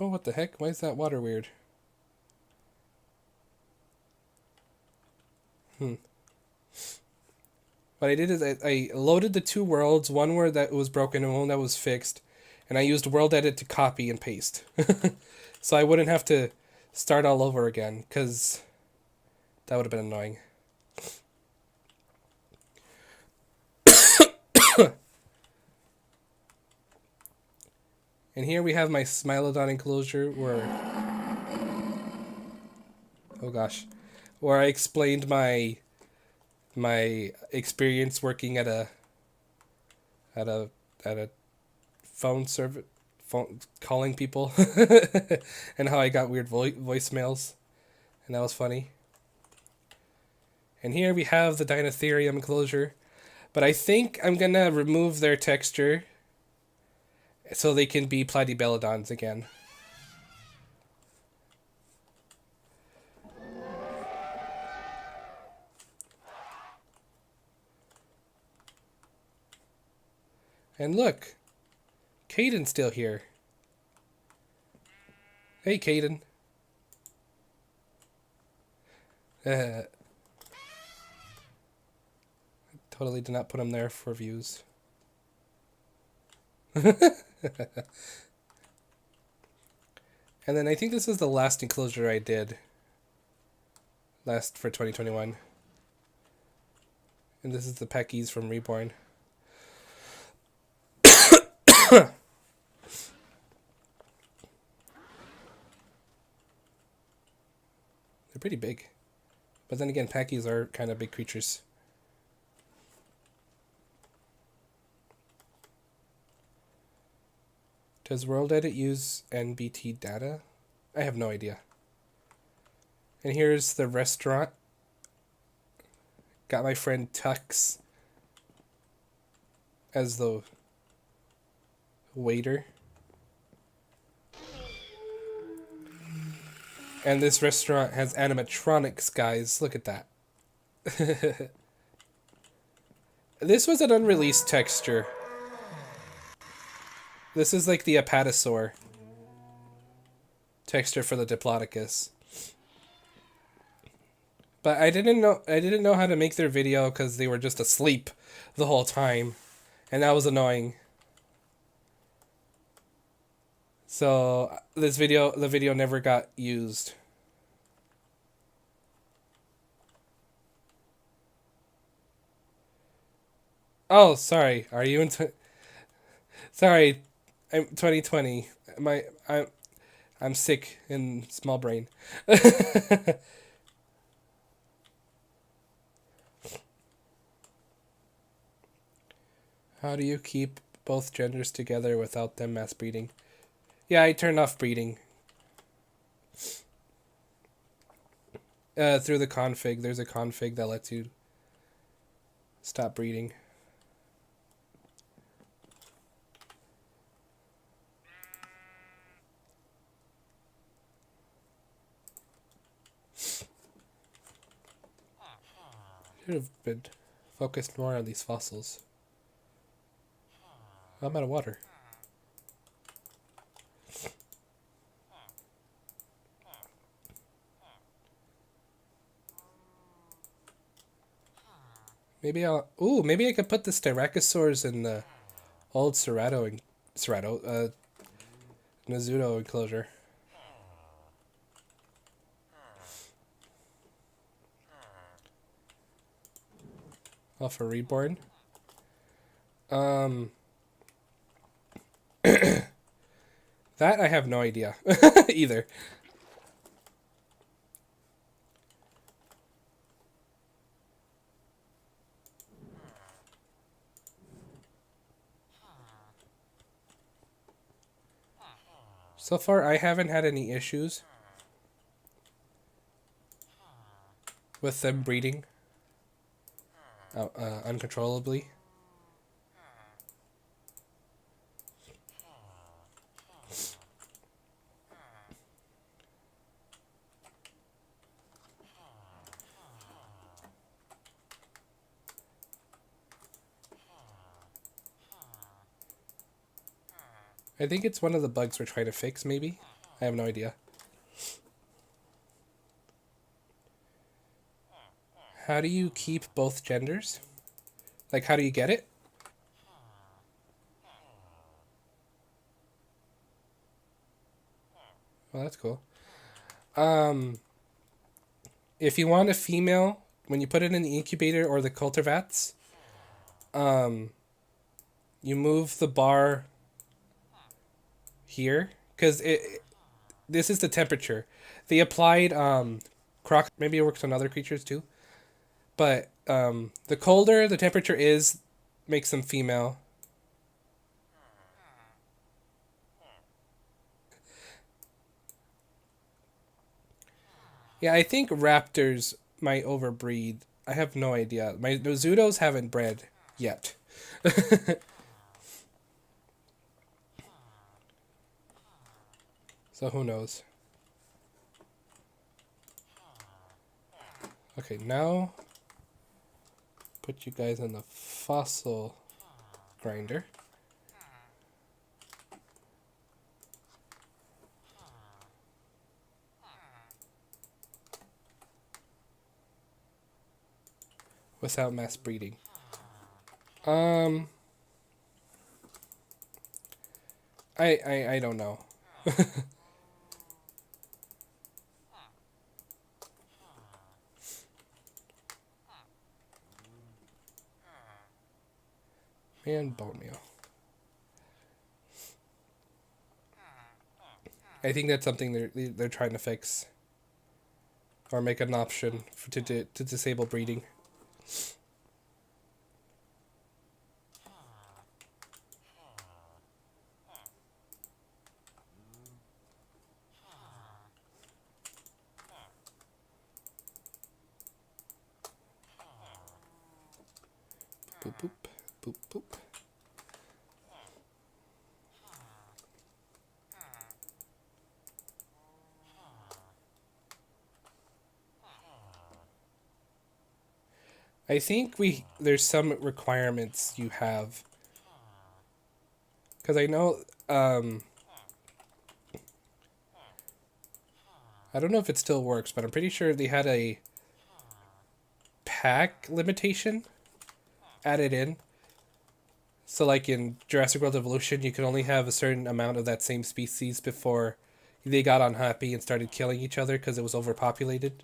oh, what the heck? Why is that water weird? What I did is I loaded the two worlds, one where that was broken and one that was fixed, and I used World Edit to copy and paste. So I wouldn't have to start all over again, because that would have been annoying. And here we have my Smilodon enclosure where... Oh gosh. Where I explained my experience working at a phone service, phone calling people, and how I got weird voicemails, and that was funny. And here we have the Dinotherium enclosure, but I think I'm gonna remove their texture so they can be Platypelodons again. And look, Caden's still here. Hey, Caden. Totally did not put him there for views. And then I think this is the last enclosure I did. Last for 2021. And this is the Peckies from Reborn. They're pretty big. But then again, Peckies are kind of big creatures. Does World Edit use NBT data? I have no idea. And here's the restaurant. Got my friend Tux as the waiter. And this restaurant has animatronics, guys. Look at that. This was an unreleased texture. This is like the Apatosaur texture for the Diplodocus. But I didn't know how to make their video because they were just asleep the whole time, and that was annoying. So the video never got used. Oh, sorry. Are you in? Sorry, I'm 2020. I'm sick in small brain. How do you keep both genders together without them mass breeding? Yeah, I turned off breeding. Through the config, there's a config that lets you stop breeding. Should have been focused more on these fossils. I'm out of water. Maybe maybe I could put the Styracosaurs in the old Mizuto enclosure. Oh, for Reborn? That I have no idea either. So far, I haven't had any issues with them breeding uncontrollably. I think it's one of the bugs we're trying to fix, maybe? I have no idea. How do you keep both genders? Like, how do you get it? Well, that's cool. If you want a female, when you put it in the incubator or the cultivats, you move the bar here because this is the temperature. They applied croc. Maybe it works on other creatures too, but the colder the temperature is, makes them female. Yeah, I think raptors might overbreed. I have no idea. My Zoos haven't bred yet. So who knows? Okay, now put you guys in the fossil grinder. Without mass breeding. Um, I don't know. And bone meal. I think that's something they're trying to fix, or make an option for, to disable breeding. Boop boop boop boop. I think there's some requirements you have, because I know I don't know if it still works, but I'm pretty sure they had a pack limitation added in. So like in Jurassic World Evolution, you could only have a certain amount of that same species before they got unhappy and started killing each other because it was overpopulated.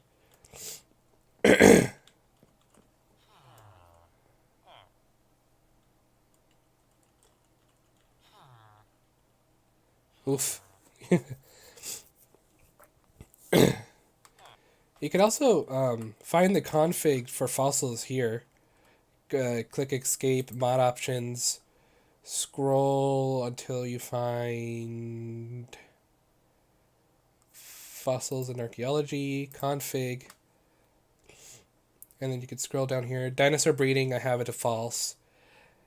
Oof. You can also find the config for fossils here. Click escape, mod options, scroll until you find fossils and archaeology, config, and then you can scroll down here. Dinosaur breeding, I have it to false.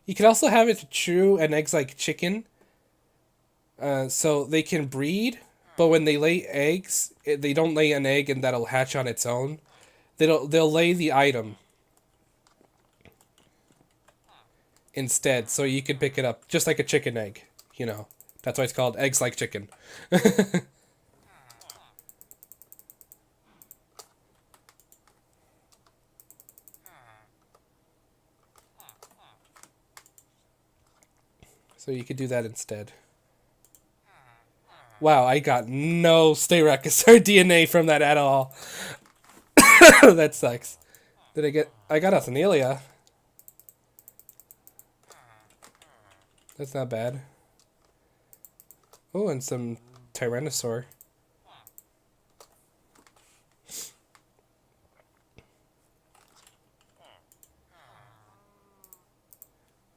You can also have it to true and eggs like chicken. So they can breed, but when they lay eggs, they don't lay an egg and that'll hatch on its own. They'll lay the item instead, so you can pick it up just like a chicken egg. You know, that's why it's called eggs like chicken. So you could do that instead. Wow, I got no Stegosaurus DNA from that at all. That sucks. Did I get? I got a Thanalia. That's not bad. Oh, and some Tyrannosaur.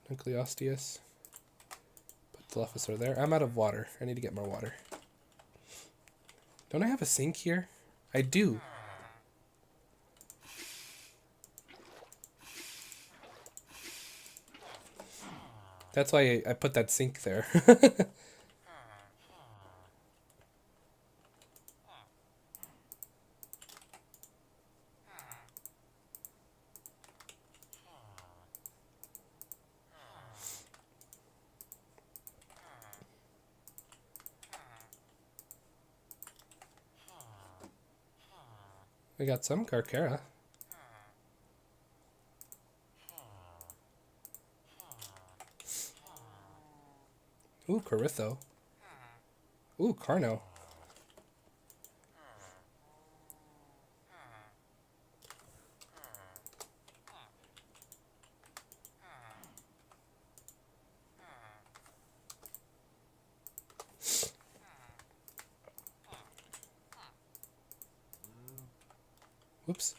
Nucleosteus. Put Dilophosaur there. I'm out of water. I need to get more water. Don't I have a sink here? I do. That's why I put that sink there. We got some Carcara. Ooh, Caritho. Ooh, Carno. Whoops.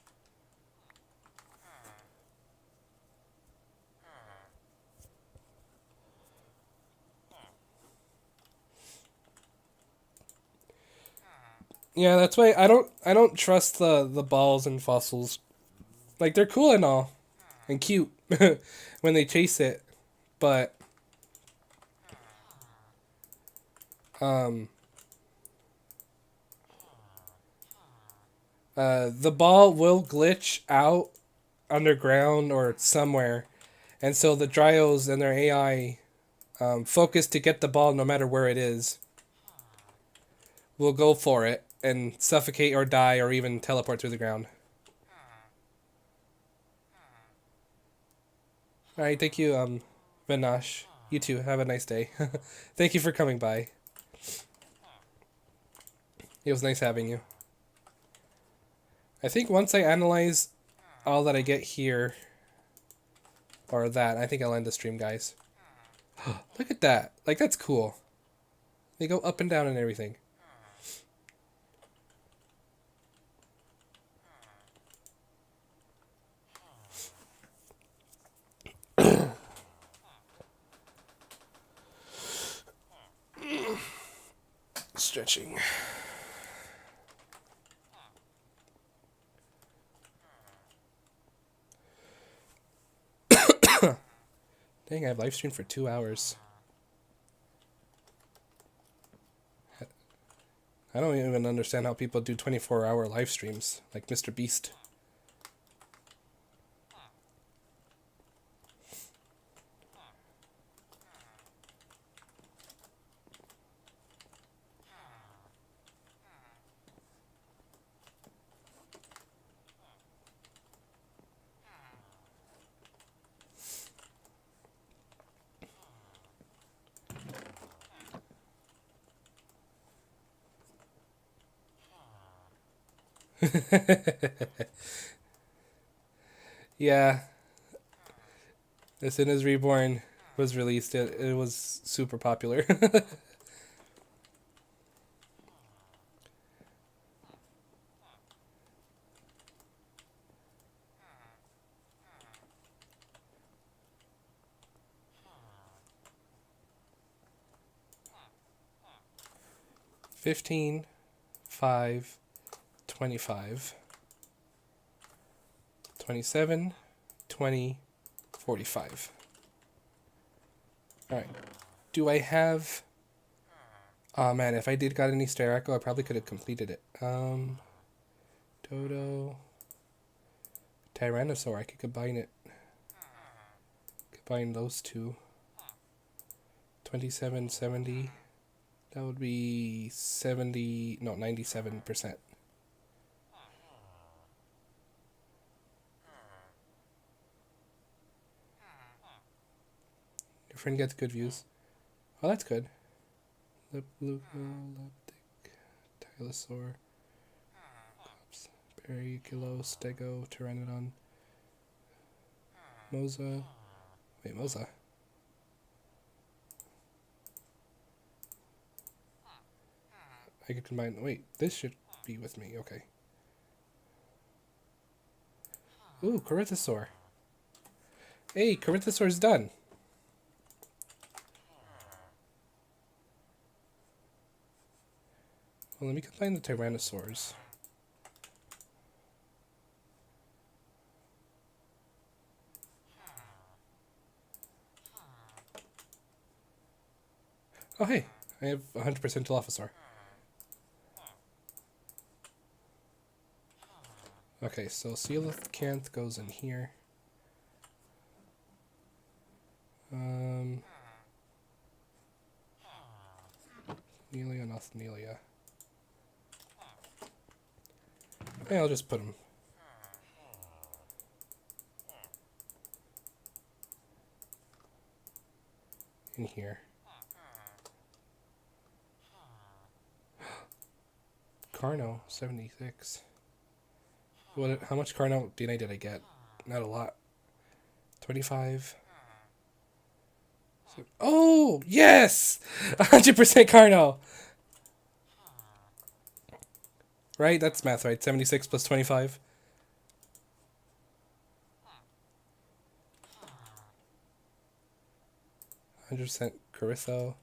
Yeah, that's why I don't trust the balls and fossils. Like they're cool and all, and cute when they chase it, but um the ball will glitch out underground or somewhere, and so the Dryos and their AI focus to get the ball no matter where it is. Will go for it and suffocate or die or even teleport through the ground. All right, thank you, Vinash. You too. Have a nice day. Thank you for coming by. It was nice having you. I think once I analyze all that I get here, or that, I think I'll end the stream, guys. Look at that. Like, that's cool. They go up and down and everything. Stretching. Dang, I've live streamed for 2 hours. I don't even understand how people do 24-hour live streams, like Mr. Beast. Yeah. As soon as Reborn was released, it was super popular. 15, 5, 25, 27, 20, 45. Alright. Do I have... Oh man, if I did got an Easter Echo, I probably could have completed it. Dodo... Tyrannosaur, I could combine it. Combine those two. 27, 70. That would be 70... No, 97%. Your friend gets good views. Oh, that's good. Leptic, Tylosaur, Berry, Kilo, Stego, Pteranodon, Moza. Wait, Moza. I could combine. Wait, this should be with me. Okay. Ooh, Corythosaur. Hey, Corythosaur's done. Well, let me combine the Tyrannosaurs. Oh, hey. I have 100% Dilophosaur. Okay, so Coelacanth goes in here. Nelia, not Nelia. Yeah, I'll just put them in here. Carno, 76. How much Carno DNA did I get? Not a lot. 25. Oh, yes! 100% Carno! Right? That's math, right? 76 plus 25. %% Caritho.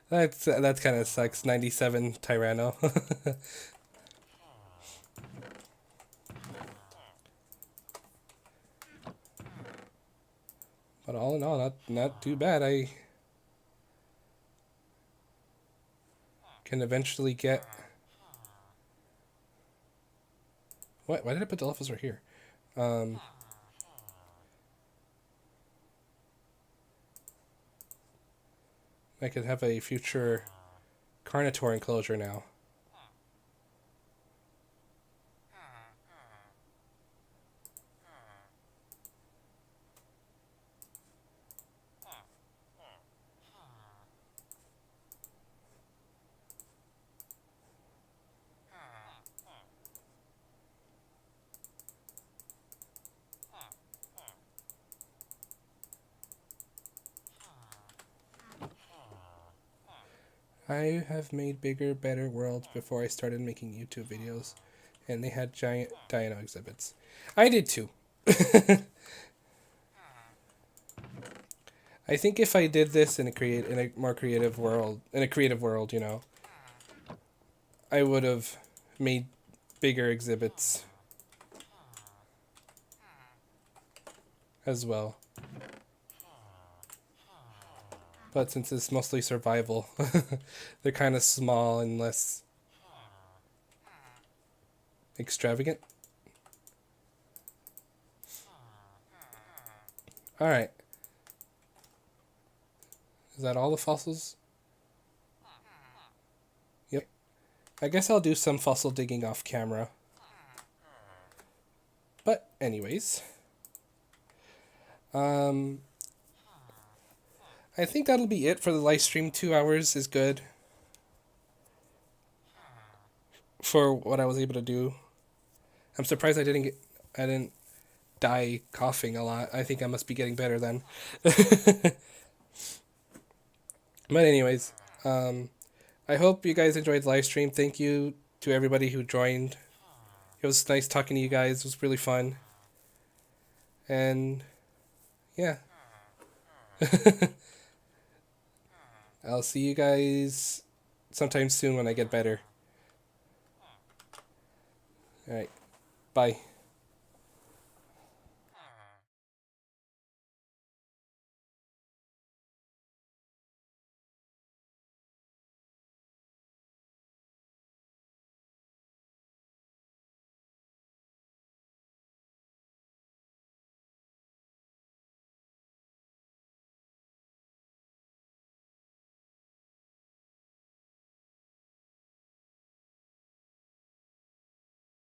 That kind of sucks. 97 Tyranno. But all in all, not too bad. I can eventually get... What? Why did I put the levels right here? I could have a future Carnotaur enclosure now. I have made bigger, better worlds before I started making YouTube videos, and they had giant dino exhibits. I did too. I think if I did this in a more creative world, you know, I would have made bigger exhibits as well. But since it's mostly survival, they're kind of small and less extravagant. Alright. Is that all the fossils? Yep. I guess I'll do some fossil digging off camera. But anyways. I think that'll be it for the live stream. 2 hours is good for what I was able to do. I'm surprised I didn't die coughing a lot. I think I must be getting better then. But anyways, I hope you guys enjoyed the live stream. Thank you to everybody who joined. It was nice talking to you guys. It was really fun. And yeah. I'll see you guys sometime soon when I get better. Alright. Bye.